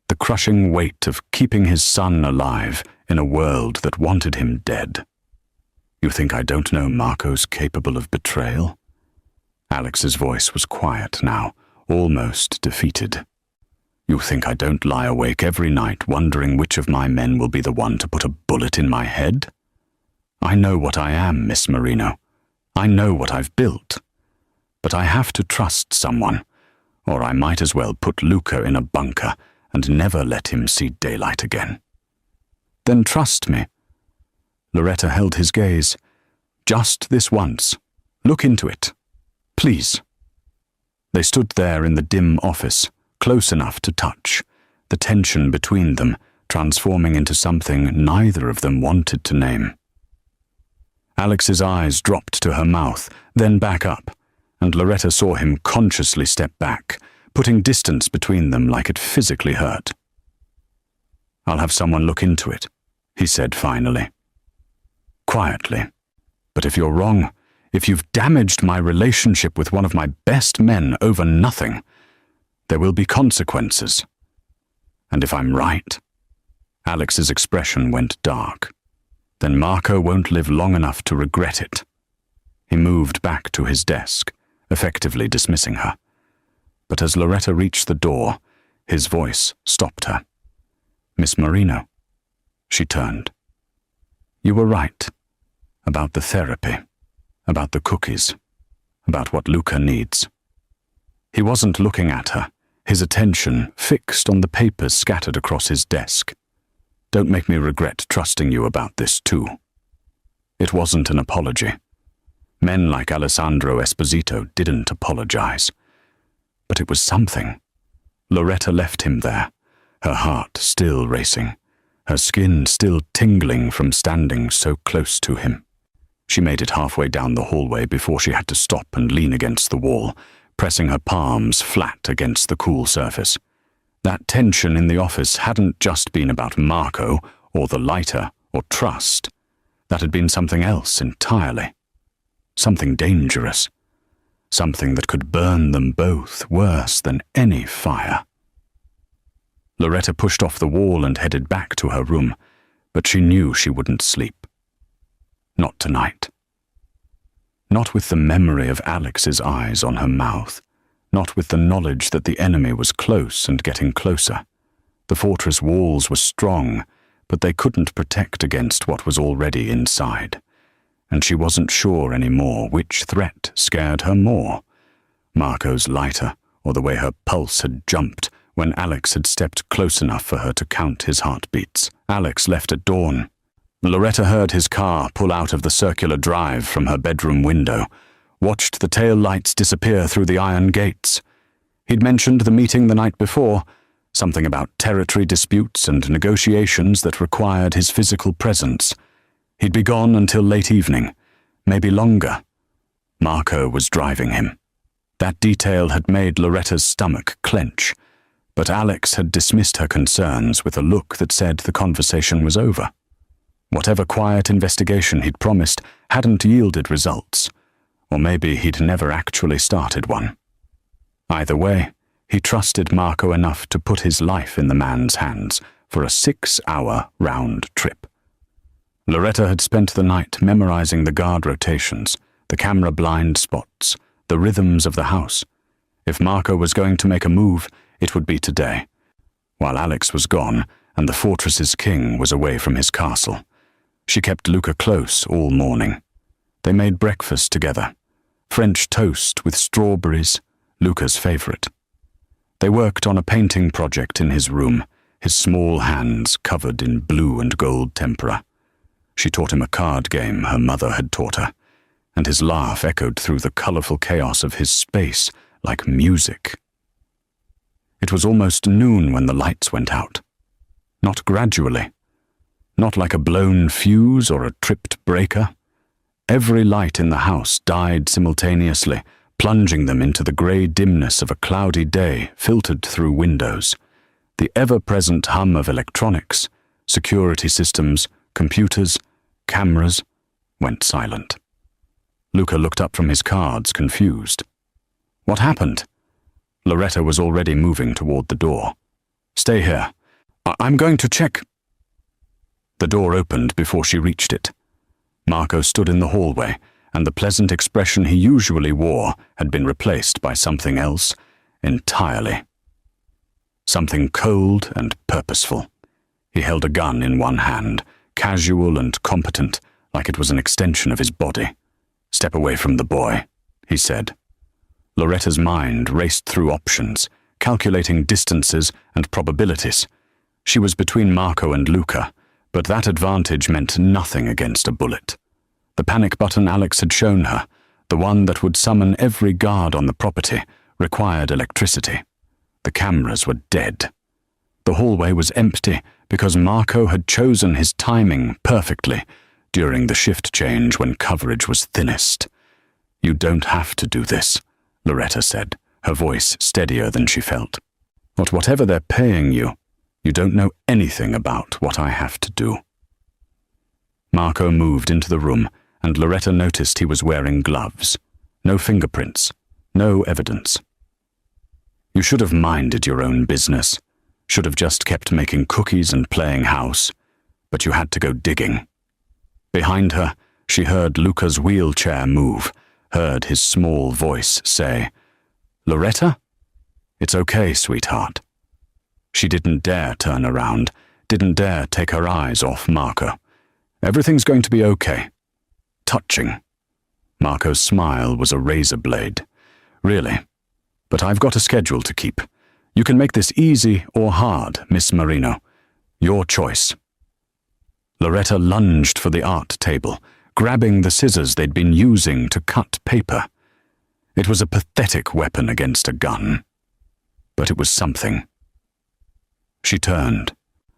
the crushing weight of keeping his son alive in a world that wanted him dead. You think I don't know Marco's capable of betrayal? Alex's voice was quiet now, almost defeated. You think I don't lie awake every night wondering which of my men will be the one to put a bullet in my head? I know what I am, Miss Marino. I know what I've built. But I have to trust someone, or I might as well put Luca in a bunker and never let him see daylight again. Then trust me. Loretta held his gaze. Just this once. Look into it. Please. They stood there in the dim office, close enough to touch, the tension between them transforming into something neither of them wanted to name. Alex's eyes dropped to her mouth, then back up, and Loretta saw him consciously step back, putting distance between them like it physically hurt. I'll have someone look into it, he said finally. Quietly. But if you're wrong, if you've damaged my relationship with one of my best men over nothing, there will be consequences. And if I'm right... Alex's expression went dark. Then Marco won't live long enough to regret it. He moved back to his desk, effectively dismissing her. But as Loretta reached the door, his voice stopped her. Miss Marino. She turned. You were right. About the therapy. About the cookies. About what Luca needs. He wasn't looking at her, his attention fixed on the papers scattered across his desk. Don't make me regret trusting you about this too. It wasn't an apology. Men like Alessandro Esposito didn't apologize. But it was something. Loretta left him there, her heart still racing, her skin still tingling from standing so close to him. She made it halfway down the hallway before she had to stop and lean against the wall, pressing her palms flat against the cool surface. That tension in the office hadn't just been about Marco, or the lighter, or trust. That had been something else entirely. Something dangerous. Something that could burn them both worse than any fire. Loretta pushed off the wall and headed back to her room, but she knew she wouldn't sleep. Not tonight. Not with the memory of Alex's eyes on her mouth. Not with the knowledge that the enemy was close and getting closer. The fortress walls were strong, but they couldn't protect against what was already inside. And she wasn't sure anymore which threat scared her more. Marco's lighter, or the way her pulse had jumped when Alex had stepped close enough for her to count his heartbeats. Alex left at dawn. Loretta heard his car pull out of the circular drive from her bedroom window, watched the tail lights disappear through the iron gates. He'd mentioned the meeting the night before, something about territory disputes and negotiations that required his physical presence. He'd be gone until late evening, maybe longer. Marco was driving him. That detail had made Loretta's stomach clench, but Alex had dismissed her concerns with a look that said the conversation was over. Whatever quiet investigation he'd promised hadn't yielded results, or maybe he'd never actually started one. Either way, he trusted Marco enough to put his life in the man's hands for a 6-hour round trip. Loretta had spent the night memorizing the guard rotations, the camera blind spots, the rhythms of the house. If Marco was going to make a move, it would be today, while Alex was gone and the fortress's king was away from his castle. She kept Luca close all morning. They made breakfast together, French toast with strawberries, Luca's favorite. They worked on a painting project in his room, his small hands covered in blue and gold tempera. She taught him a card game her mother had taught her, and his laugh echoed through the colorful chaos of his space like music. It was almost noon when the lights went out. Not gradually. Not like a blown fuse or a tripped breaker. Every light in the house died simultaneously, plunging them into the grey dimness of a cloudy day filtered through windows. The ever-present hum of electronics, security systems, computers, cameras, went silent. Luca looked up from his cards, confused. What happened? Loretta was already moving toward the door. Stay here. I'm going to check. The door opened before she reached it. Marco stood in the hallway, and the pleasant expression he usually wore had been replaced by something else entirely. Something cold and purposeful. He held a gun in one hand, casual and competent, like it was an extension of his body. Step away from the boy, he said. Loretta's mind raced through options, calculating distances and probabilities. She was between Marco and Luca, but that advantage meant nothing against a bullet. The panic button Alex had shown her, the one that would summon every guard on the property, required electricity. The cameras were dead. The hallway was empty because Marco had chosen his timing perfectly during the shift change when coverage was thinnest. You don't have to do this, Loretta said, her voice steadier than she felt. But whatever they're paying you, you don't know anything about what I have to do. Marco moved into the room, and Loretta noticed he was wearing gloves. No fingerprints, no evidence. You should have minded your own business, should have just kept making cookies and playing house, but you had to go digging. Behind her, she heard Luca's wheelchair move, heard his small voice say, "Loretta? It's okay, sweetheart." She didn't dare turn around, didn't dare take her eyes off Marco. Everything's going to be okay. Touching. Marco's smile was a razor blade. Really? But I've got a schedule to keep. You can make this easy or hard, Miss Marino. Your choice. Loretta lunged for the art table, grabbing the scissors they'd been using to cut paper. It was a pathetic weapon against a gun. But it was something. She turned.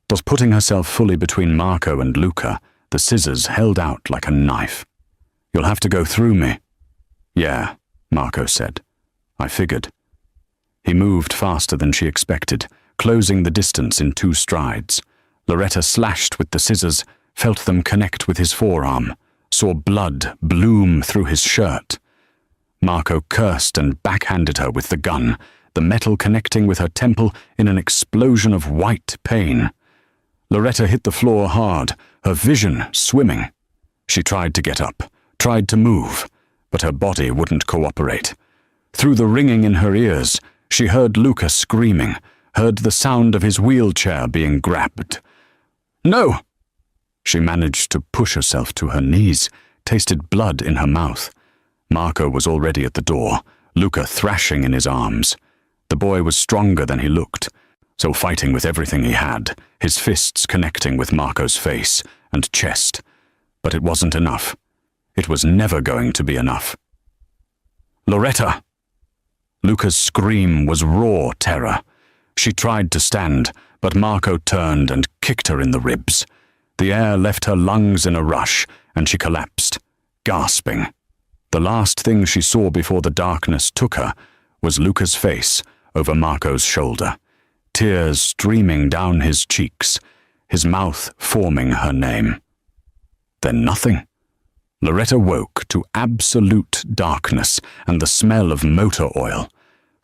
Thus putting herself fully between Marco and Luca, the scissors held out like a knife. You'll have to go through me. Yeah, Marco said. I figured. He moved faster than she expected, closing the distance in 2 strides. Loretta slashed with the scissors, felt them connect with his forearm, saw blood bloom through his shirt. Marco cursed and backhanded her with the gun, the metal connecting with her temple in an explosion of white pain. Loretta hit the floor hard, her vision swimming. She tried to get up, tried to move, but her body wouldn't cooperate. Through the ringing in her ears, she heard Luca screaming, heard the sound of his wheelchair being grabbed. No! She managed to push herself to her knees, tasted blood in her mouth. Marco was already at the door, Luca thrashing in his arms. The boy was stronger than he looked, so fighting with everything he had, his fists connecting with Marco's face and chest. But it wasn't enough. It was never going to be enough. Loretta! Luca's scream was raw terror. She tried to stand, but Marco turned and kicked her in the ribs. The air left her lungs in a rush, and she collapsed, gasping. The last thing she saw before the darkness took her was Luca's face over Marco's shoulder, tears streaming down his cheeks, his mouth forming her name. Then nothing. Loretta woke to absolute darkness and the smell of motor oil.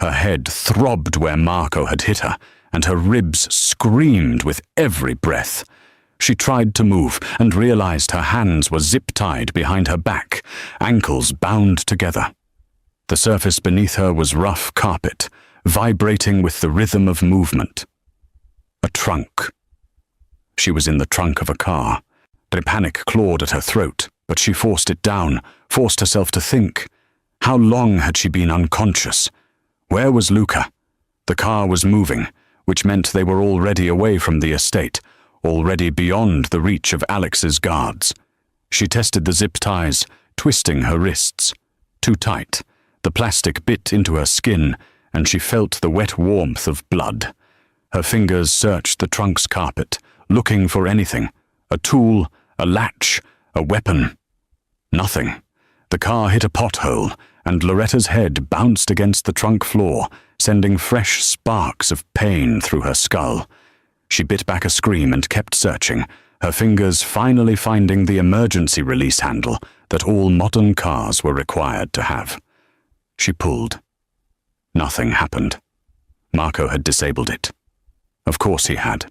Her head throbbed where Marco had hit her, and her ribs screamed with every breath. She tried to move and realized her hands were zip-tied behind her back, ankles bound together. The surface beneath her was rough carpet, vibrating with the rhythm of movement. A trunk. She was in the trunk of a car. The panic clawed at her throat, but she forced it down, forced herself to think. How long had she been unconscious? Where was Luca? The car was moving, which meant they were already away from the estate, already beyond the reach of Alex's guards. She tested the zip ties, twisting her wrists. Too tight. The plastic bit into her skin, and she felt the wet warmth of blood. Her fingers searched the trunk's carpet, looking for anything. A tool, a latch, a weapon. Nothing. The car hit a pothole, and Loretta's head bounced against the trunk floor, sending fresh sparks of pain through her skull. She bit back a scream and kept searching, her fingers finally finding the emergency release handle that all modern cars were required to have. She pulled. Nothing happened. Marco had disabled it. Of course he had.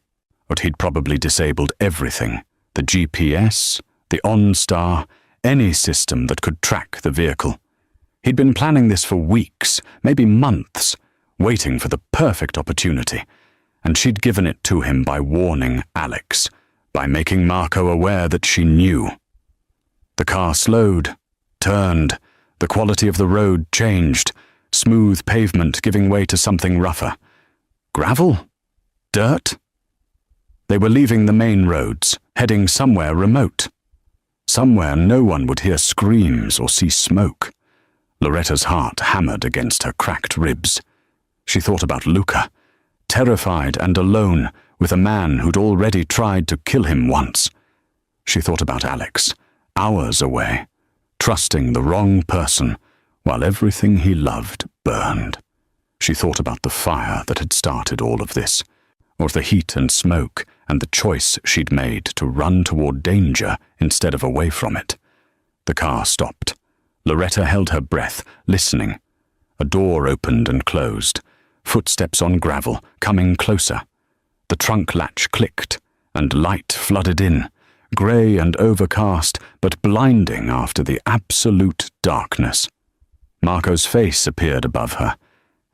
But he'd probably disabled everything. The GPS, the OnStar, any system that could track the vehicle. He'd been planning this for weeks, maybe months, waiting for the perfect opportunity. And she'd given it to him by warning Alex, by making Marco aware that she knew. The car slowed, turned, the quality of the road changed, smooth pavement giving way to something rougher. Gravel? Dirt? They were leaving the main roads, heading somewhere remote. Somewhere no one would hear screams or see smoke. Loretta's heart hammered against her cracked ribs. She thought about Luca, terrified and alone with a man who'd already tried to kill him once. She thought about Alex, hours away, trusting the wrong person while everything he loved burned. She thought about the fire that had started all of this, or the heat and smoke and the choice she'd made to run toward danger instead of away from it. The car stopped. Loretta held her breath, listening. A door opened and closed, footsteps on gravel, coming closer. The trunk latch clicked, and light flooded in, grey and overcast, but blinding after the absolute darkness. Marco's face appeared above her,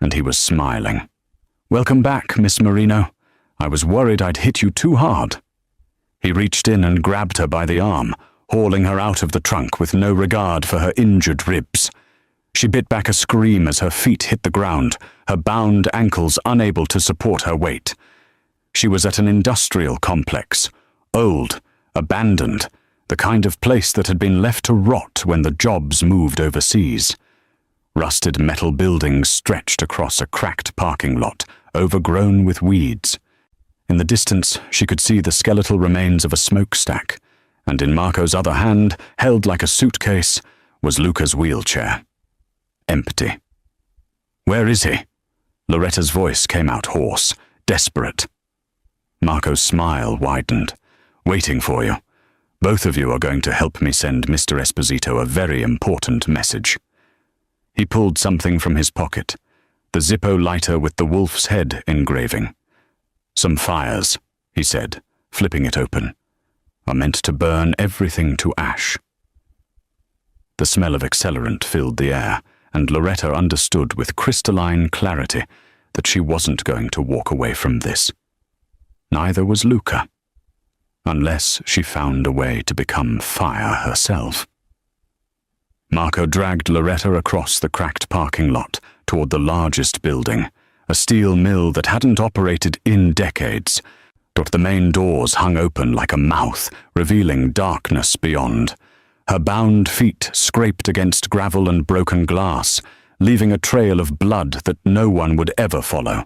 and he was smiling. "Welcome back, Miss Marino. I was worried I'd hit you too hard." He reached in and grabbed her by the arm, hauling her out of the trunk with no regard for her injured ribs. She bit back a scream as her feet hit the ground, her bound ankles unable to support her weight. She was at an industrial complex, old, abandoned, the kind of place that had been left to rot when the jobs moved overseas. Rusted metal buildings stretched across a cracked parking lot, overgrown with weeds. In the distance, she could see the skeletal remains of a smokestack, and in Marco's other hand, held like a suitcase, was Luca's wheelchair. Empty. "Where is he?" Loretta's voice came out hoarse, desperate. Marco's smile widened. "Waiting for you. Both of you are going to help me send Mr. Esposito a very important message." He pulled something from his pocket, the Zippo lighter with the wolf's head engraving. "Some fires," he said, flipping it open, "are meant to burn everything to ash." The smell of accelerant filled the air, and Loretta understood with crystalline clarity that she wasn't going to walk away from this. Neither was Luca, unless she found a way to become fire herself. Marco dragged Loretta across the cracked parking lot toward the largest building, a steel mill that hadn't operated in decades, but the main doors hung open like a mouth, revealing darkness beyond. Her bound feet scraped against gravel and broken glass, leaving a trail of blood that no one would ever follow.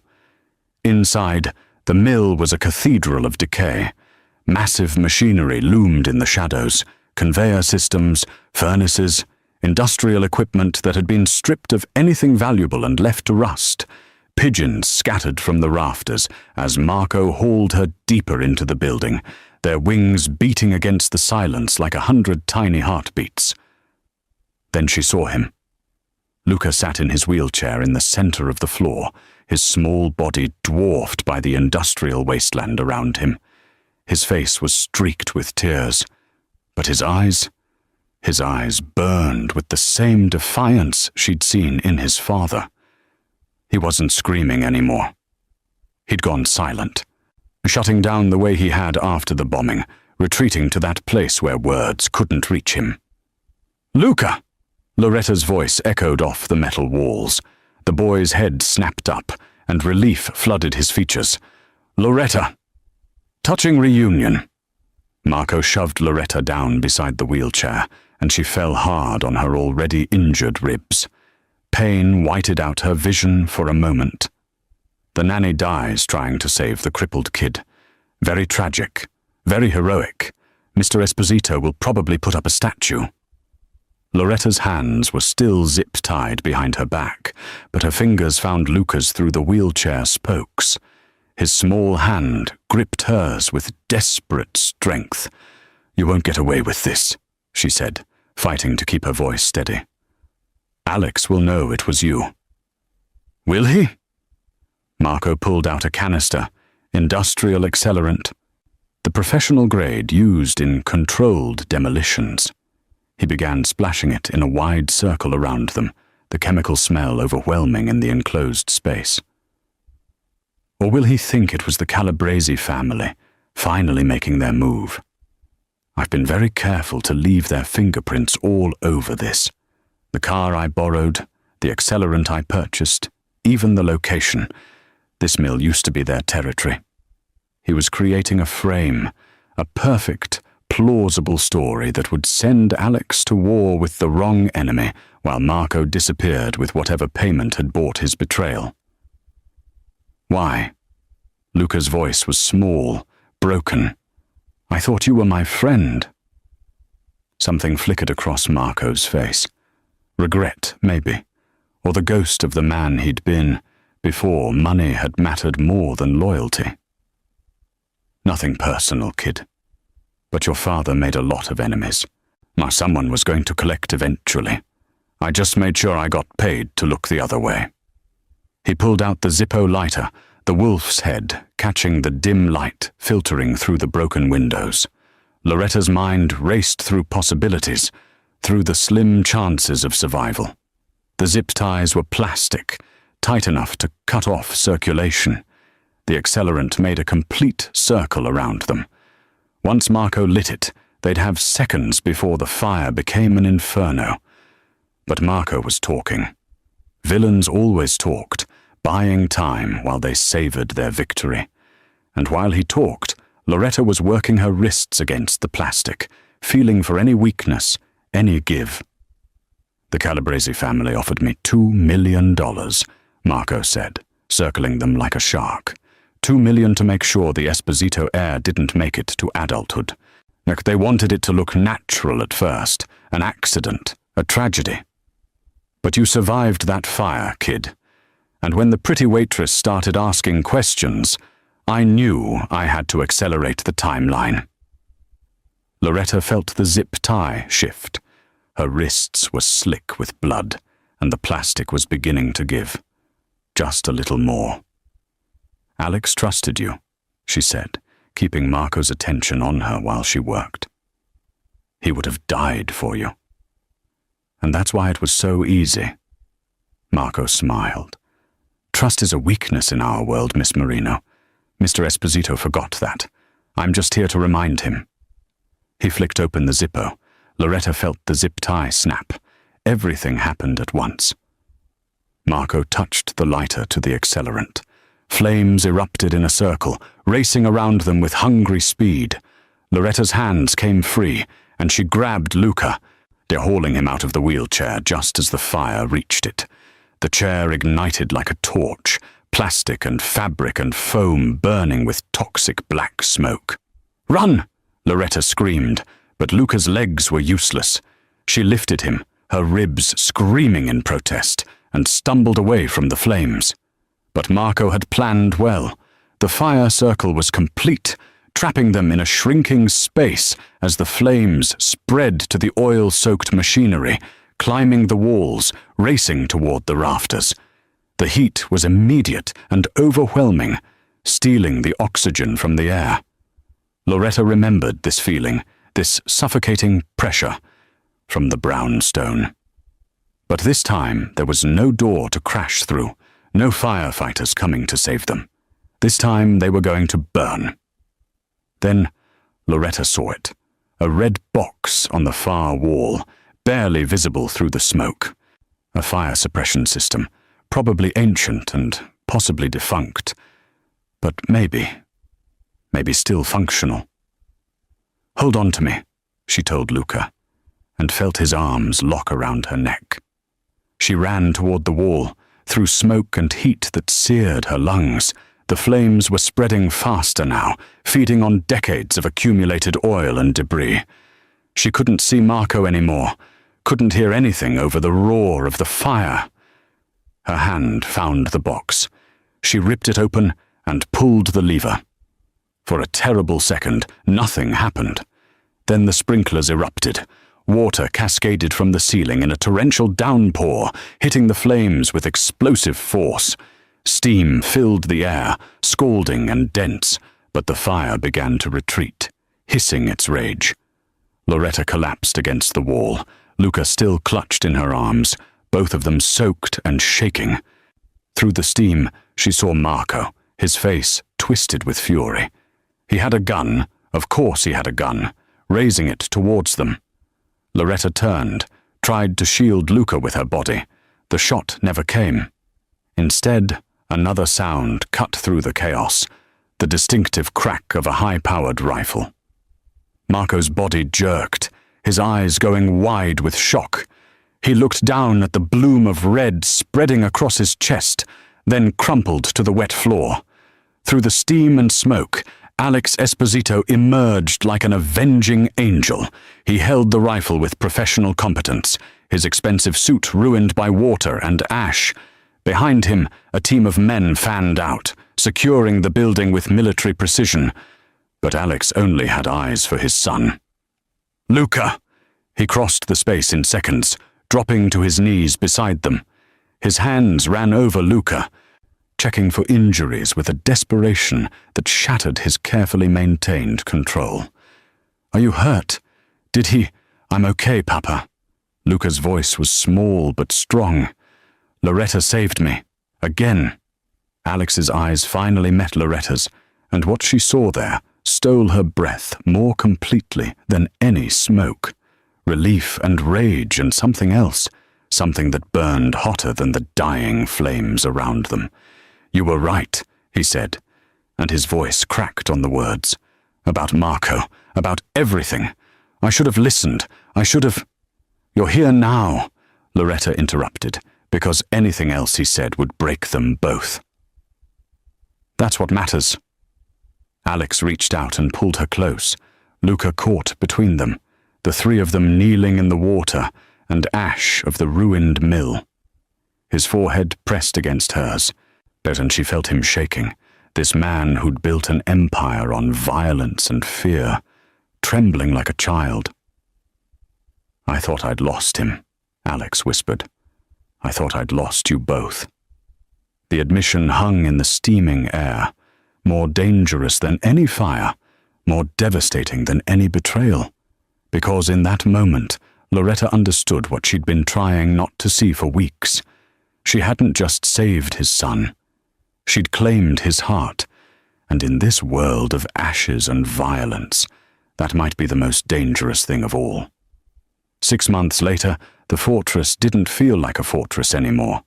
Inside, the mill was a cathedral of decay. Massive machinery loomed in the shadows, conveyor systems, furnaces, industrial equipment that had been stripped of anything valuable and left to rust. Pigeons scattered from the rafters as Marco hauled her deeper into the building, their wings beating against the silence like 100 tiny heartbeats. Then she saw him. Luca sat in his wheelchair in the center of the floor, his small body dwarfed by the industrial wasteland around him. His face was streaked with tears, but his eyes burned with the same defiance she'd seen in his father. He wasn't screaming anymore. He'd gone silent, shutting down the way he had after the bombing, retreating to that place where words couldn't reach him. "Luca!" Loretta's voice echoed off the metal walls. The boy's head snapped up, and relief flooded his features. "Loretta! Touching reunion." Marco shoved Loretta down beside the wheelchair, and she fell hard on her already injured ribs. Pain whited out her vision for a moment. The nanny dies trying to save the crippled kid. Very tragic, very heroic. Mr. Esposito will probably put up a statue. Loretta's hands were still zip-tied behind her back, but her fingers found Luca's through the wheelchair spokes. His small hand gripped hers with desperate strength. "You won't get away with this," she said, fighting to keep her voice steady. "Alex will know it was you." "Will he?" Marco pulled out a canister, industrial accelerant, the professional grade used in controlled demolitions. He began splashing it in a wide circle around them, the chemical smell overwhelming in the enclosed space. Or will he think it was the Calabrese family, finally making their move? I've been very careful to leave their fingerprints all over this. The car I borrowed, the accelerant I purchased, even the location. This mill used to be their territory. He was creating a frame, a perfect, plausible story that would send Alex to war with the wrong enemy while Marco disappeared with whatever payment had bought his betrayal. "Why?" Luca's voice was small, broken. "I thought you were my friend." Something flickered across Marco's face. Regret, maybe, or the ghost of the man he'd been before money had mattered more than loyalty. "Nothing personal, kid. But your father made a lot of enemies. Now someone was going to collect eventually. I just made sure I got paid to look the other way." He pulled out the Zippo lighter, the wolf's head catching the dim light filtering through the broken windows. Loretta's mind raced through possibilities, through the slim chances of survival. The zip ties were plastic, tight enough to cut off circulation. The accelerant made a complete circle around them. Once Marco lit it, they'd have seconds before the fire became an inferno. But Marco was talking. Villains always talked, buying time while they savored their victory. And while he talked, Loretta was working her wrists against the plastic, feeling for any weakness, any give. "The Calabrese family offered me $2 million, Marco said, circling them like a shark. $2 million to make sure the Esposito heir didn't make it to adulthood. They wanted it to look natural at first, an accident, a tragedy. But you survived that fire, kid. And when the pretty waitress started asking questions, I knew I had to accelerate the timeline." Loretta felt the zip tie shift. Her wrists were slick with blood, and the plastic was beginning to give. Just a little more. "Alex trusted you," she said, keeping Marco's attention on her while she worked. "He would have died for you. And that's why it was so easy." Marco smiled. "Trust is a weakness in our world, Miss Marino. Mr. Esposito forgot that. I'm just here to remind him." He flicked open the Zippo. Loretta felt the zip tie snap. Everything happened at once. Marco touched the lighter to the accelerant. Flames erupted in a circle, racing around them with hungry speed. Loretta's hands came free, and she grabbed Luca, hauling him out of the wheelchair just as the fire reached it. The chair ignited like a torch, plastic and fabric and foam burning with toxic black smoke. "Run!" Loretta screamed, but Luca's legs were useless. She lifted him, her ribs screaming in protest, and stumbled away from the flames. But Marco had planned well. The fire circle was complete, trapping them in a shrinking space as the flames spread to the oil-soaked machinery, climbing the walls, racing toward the rafters. The heat was immediate and overwhelming, stealing the oxygen from the air. Loretta remembered this feeling, this suffocating pressure, from the brownstone. But this time there was no door to crash through, no firefighters coming to save them. This time they were going to burn. Then Loretta saw it, a red box on the far wall, barely visible through the smoke. A fire suppression system, probably ancient and possibly defunct, but maybe still functional. "Hold on to me," she told Luca, and felt his arms lock around her neck. She ran toward the wall, through smoke and heat that seared her lungs. The flames were spreading faster now, feeding on decades of accumulated oil and debris. She couldn't see Marco anymore, couldn't hear anything over the roar of the fire. Her hand found the box. She ripped it open and pulled the lever. For a terrible second, nothing happened. Then the sprinklers erupted. Water cascaded from the ceiling in a torrential downpour, hitting the flames with explosive force. Steam filled the air, scalding and dense, but the fire began to retreat, hissing its rage. Loretta collapsed against the wall, Luca still clutched in her arms, both of them soaked and shaking. Through the steam, she saw Marco, his face twisted with fury. He had a gun, of course he had a gun, raising it towards them. Loretta turned, tried to shield Luca with her body. The shot never came. Instead, another sound cut through the chaos, the distinctive crack of a high-powered rifle. Marco's body jerked, his eyes going wide with shock. He looked down at the bloom of red spreading across his chest, then crumpled to the wet floor. Through the steam and smoke, Alex Esposito emerged like an avenging angel. He held the rifle with professional competence, his expensive suit ruined by water and ash. Behind him, a team of men fanned out, securing the building with military precision. But Alex only had eyes for his son. "Luca!" He crossed the space in seconds, dropping to his knees beside them. His hands ran over Luca, checking for injuries with a desperation that shattered his carefully maintained control. "Are you hurt? Did he—" "I'm okay, Papa." Luca's voice was small but strong. "Loretta saved me. Again." Alex's eyes finally met Loretta's, and what she saw there stole her breath more completely than any smoke. Relief and rage and something else, something that burned hotter than the dying flames around them. "You were right," he said, and his voice cracked on the words. "About Marco, about everything. I should have listened. I should have—" "You're here now," Loretta interrupted, because anything else he said would break them both. "That's what matters." Alex reached out and pulled her close. Luca caught between them, the three of them kneeling in the water and ash of the ruined mill. His forehead pressed against hers, and she felt him shaking, this man who'd built an empire on violence and fear, trembling like a child. "I thought I'd lost him," Alex whispered. "I thought I'd lost you both." The admission hung in the steaming air, more dangerous than any fire, more devastating than any betrayal, because in that moment, Loretta understood what she'd been trying not to see for weeks. She hadn't just saved his son. She'd claimed his heart, and in this world of ashes and violence, that might be the most dangerous thing of all. 6 months later, the fortress didn't feel like a fortress anymore.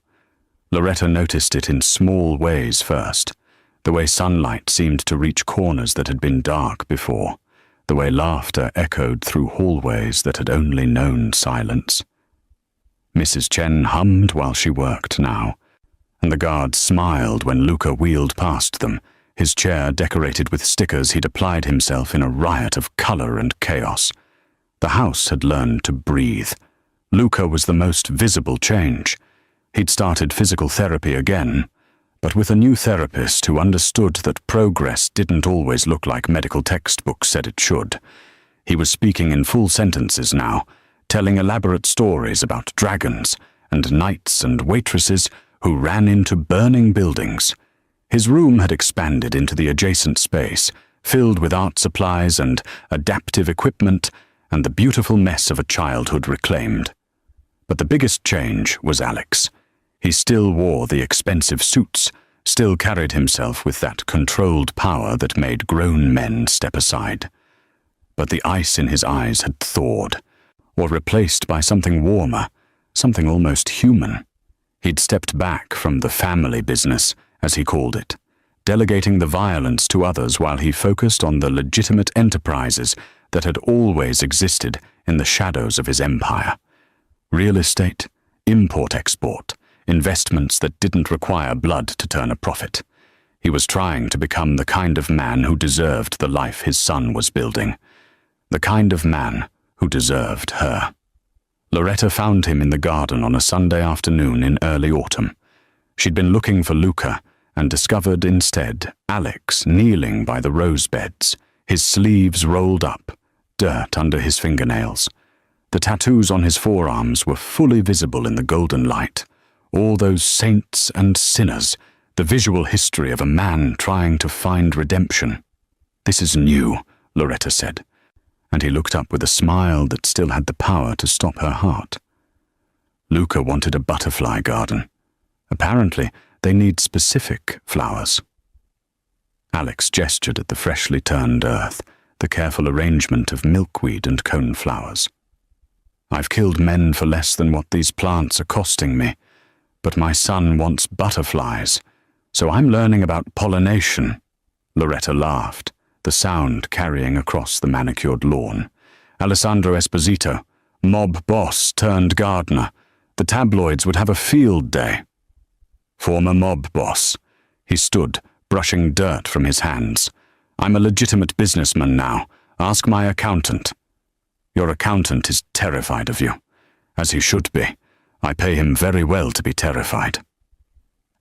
Loretta noticed it in small ways first, the way sunlight seemed to reach corners that had been dark before, the way laughter echoed through hallways that had only known silence. Mrs. Chen hummed while she worked now, and the guards smiled when Luca wheeled past them, his chair decorated with stickers he'd applied himself in a riot of color and chaos. The house had learned to breathe. Luca was the most visible change. He'd started physical therapy again, but with a new therapist who understood that progress didn't always look like medical textbooks said it should. He was speaking in full sentences now, telling elaborate stories about dragons and knights and waitresses who ran into burning buildings. His room had expanded into the adjacent space, filled with art supplies and adaptive equipment and the beautiful mess of a childhood reclaimed. But the biggest change was Alex. He still wore the expensive suits, still carried himself with that controlled power that made grown men step aside. But the ice in his eyes had thawed, or replaced by something warmer, something almost human. He'd stepped back from the family business, as he called it, delegating the violence to others while he focused on the legitimate enterprises that had always existed in the shadows of his empire. Real estate, import-export, investments that didn't require blood to turn a profit. He was trying to become the kind of man who deserved the life his son was building. The kind of man who deserved her. Loretta found him in the garden on a Sunday afternoon in early autumn. She'd been looking for Luca and discovered instead Alex kneeling by the rose beds, his sleeves rolled up, dirt under his fingernails. The tattoos on his forearms were fully visible in the golden light. All those saints and sinners, the visual history of a man trying to find redemption. "This is new," Loretta said, and he looked up with a smile that still had the power to stop her heart. Luca wanted a butterfly garden. Apparently, they need specific flowers. Alex gestured at the freshly turned earth, the careful arrangement of milkweed and coneflowers. "I've killed men for less than what these plants are costing me, but my son wants butterflies, so I'm learning about pollination." Loretta laughed, the sound carrying across the manicured lawn. Alessandro Esposito, mob boss turned gardener. The tabloids would have a field day. Former mob boss. He stood, brushing dirt from his hands. "I'm a legitimate businessman now. Ask my accountant." "Your accountant is terrified of you." "As he should be. I pay him very well to be terrified."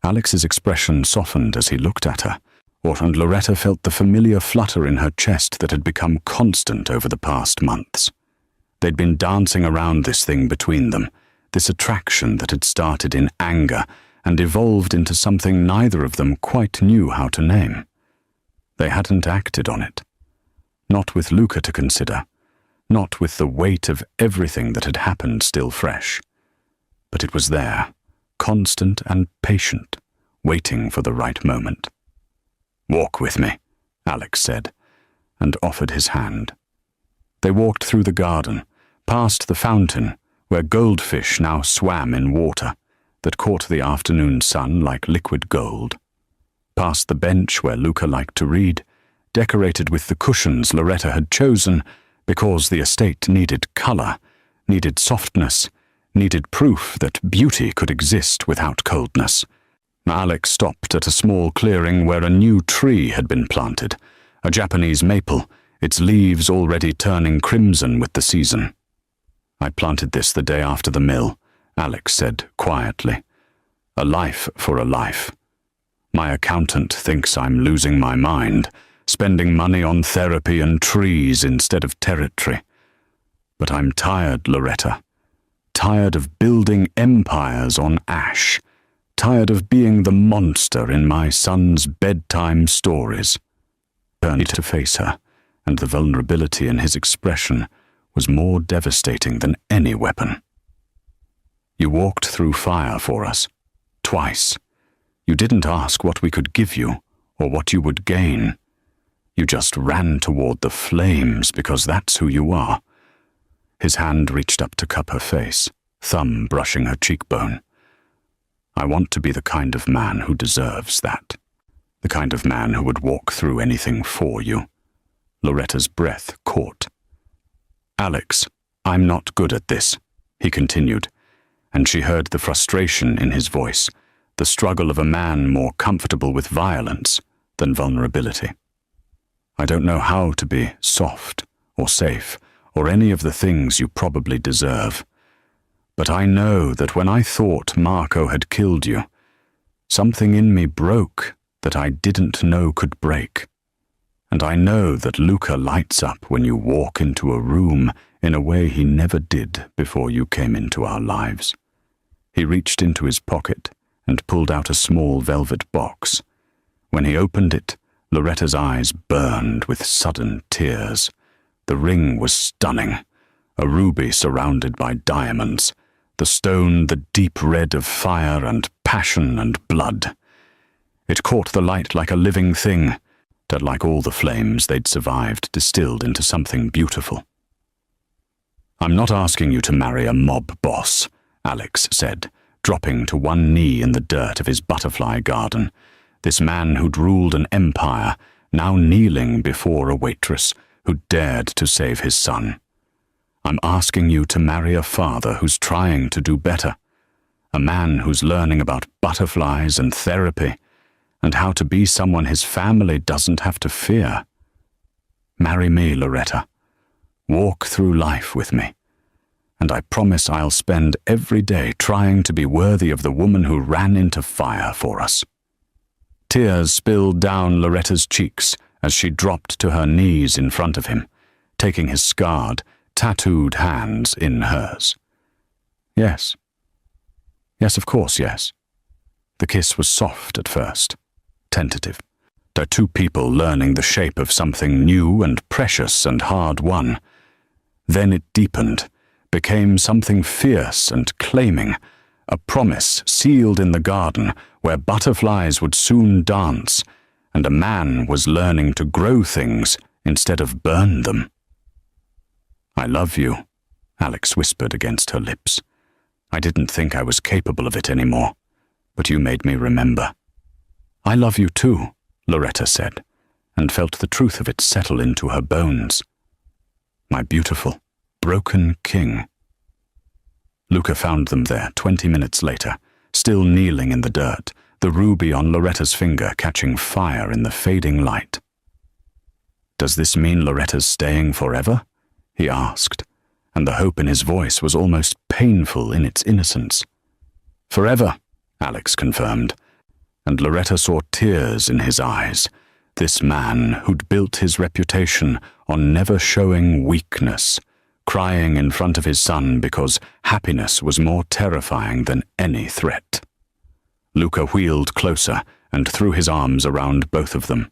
Alex's expression softened as he looked at her, and Loretta felt the familiar flutter in her chest that had become constant over the past months. They'd been dancing around this thing between them, this attraction that had started in anger and evolved into something neither of them quite knew how to name. They hadn't acted on it. Not with Luca to consider, not with the weight of everything that had happened still fresh. But it was there, constant and patient, waiting for the right moment. "Walk with me," Alex said, and offered his hand. They walked through the garden, past the fountain, where goldfish now swam in water that caught the afternoon sun like liquid gold. Past the bench where Luca liked to read, decorated with the cushions Loretta had chosen because the estate needed color, needed softness, needed proof that beauty could exist without coldness. Alex stopped at a small clearing where a new tree had been planted, a Japanese maple, its leaves already turning crimson with the season. "I planted this the day after the mill," Alex said quietly. "A life for a life. My accountant thinks I'm losing my mind, spending money on therapy and trees instead of territory. But I'm tired, Loretta. Tired of building empires on ash. Tired of being the monster in my son's bedtime stories." Turned to face her, and the vulnerability in his expression was more devastating than any weapon. "You walked through fire for us. Twice. You didn't ask what we could give you, or what you would gain. You just ran toward the flames because that's who you are." His hand reached up to cup her face, thumb brushing her cheekbone. "I want to be the kind of man who deserves that. The kind of man who would walk through anything for you." Loretta's breath caught. "Alex, I'm not good at this," he continued, and she heard the frustration in his voice, the struggle of a man more comfortable with violence than vulnerability. "I don't know how to be soft or safe or any of the things you probably deserve. But I know that when I thought Marco had killed you, something in me broke that I didn't know could break. And I know that Luca lights up when you walk into a room in a way he never did before you came into our lives." He reached into his pocket and pulled out a small velvet box. When he opened it, Loretta's eyes burned with sudden tears. The ring was stunning, a ruby surrounded by diamonds, the stone the deep red of fire and passion and blood. It caught the light like a living thing, that like all the flames they'd survived distilled into something beautiful. "I'm not asking you to marry a mob boss," Alex said, dropping to one knee in the dirt of his butterfly garden. This man who'd ruled an empire, now kneeling before a waitress who dared to save his son. I'm asking you to marry a father who's trying to do better, a man who's learning about butterflies and therapy, and how to be someone his family doesn't have to fear. Marry me, Loretta. Walk through life with me, and I promise I'll spend every day trying to be worthy of the woman who ran into fire for us." Tears spilled down Loretta's cheeks as she dropped to her knees in front of him, taking his scarred, tattooed hands in hers. Yes. Yes, of course, yes. The kiss was soft at first, tentative. They're two people learning the shape of something new and precious and hard-won. Then it deepened, became something fierce and claiming, a promise sealed in the garden where butterflies would soon dance, and a man was learning to grow things instead of burn them. "I love you," Alex whispered against her lips. "I didn't think I was capable of it anymore, but you made me remember." "I love you too," Loretta said, and felt the truth of it settle into her bones. "My beautiful, broken king." Luca found them there 20 minutes later, still kneeling in the dirt, the ruby on Loretta's finger catching fire in the fading light. "Does this mean Loretta's staying forever?" he asked, and the hope in his voice was almost painful in its innocence. "Forever," Alex confirmed, and Loretta saw tears in his eyes, this man who'd built his reputation on never showing weakness, crying in front of his son because happiness was more terrifying than any threat. Luca wheeled closer and threw his arms around both of them,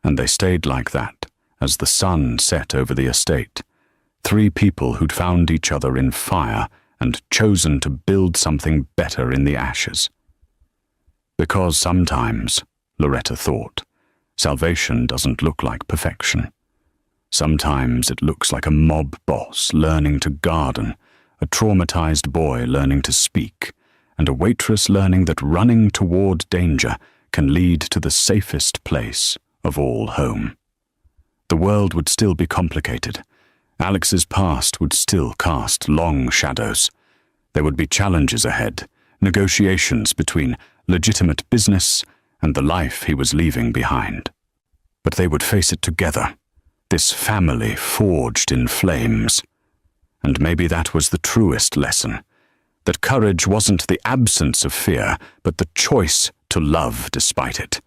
and they stayed like that as the sun set over the estate, three people who'd found each other in fire and chosen to build something better in the ashes. Because sometimes, Loretta thought, salvation doesn't look like perfection. Sometimes it looks like a mob boss learning to garden, a traumatized boy learning to speak, and a waitress learning that running toward danger can lead to the safest place of all home. The world would still be complicated. Alex's past would still cast long shadows. There would be challenges ahead, negotiations between legitimate business and the life he was leaving behind. But they would face it together, this family forged in flames. And maybe that was the truest lesson, that courage wasn't the absence of fear, but the choice to love despite it.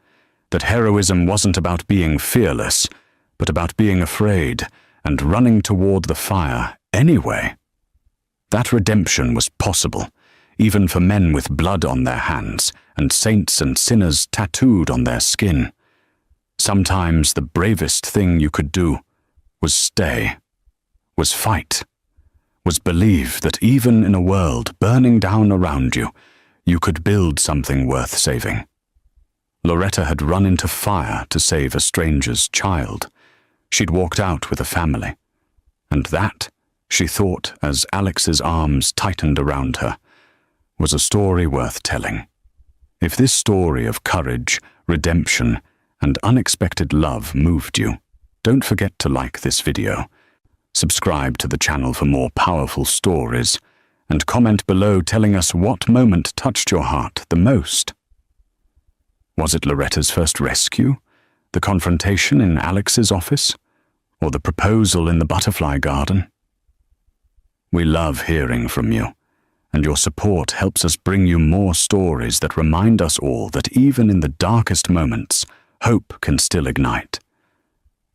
That heroism wasn't about being fearless, but about being afraid and running toward the fire anyway. That redemption was possible, even for men with blood on their hands and saints and sinners tattooed on their skin. Sometimes the bravest thing you could do was stay, was fight, was believe that even in a world burning down around you, you could build something worth saving. Loretta had run into fire to save a stranger's child. She'd walked out with a family. And that, she thought as Alex's arms tightened around her, was a story worth telling. If this story of courage, redemption, and unexpected love moved you, don't forget to like this video, subscribe to the channel for more powerful stories, and comment below telling us what moment touched your heart the most. Was it Loretta's first rescue, the confrontation in Alex's office, or the proposal in the butterfly garden? We love hearing from you, and your support helps us bring you more stories that remind us all that even in the darkest moments, hope can still ignite.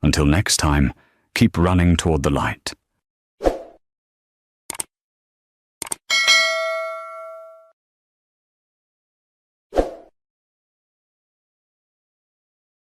Until next time, keep running toward the light.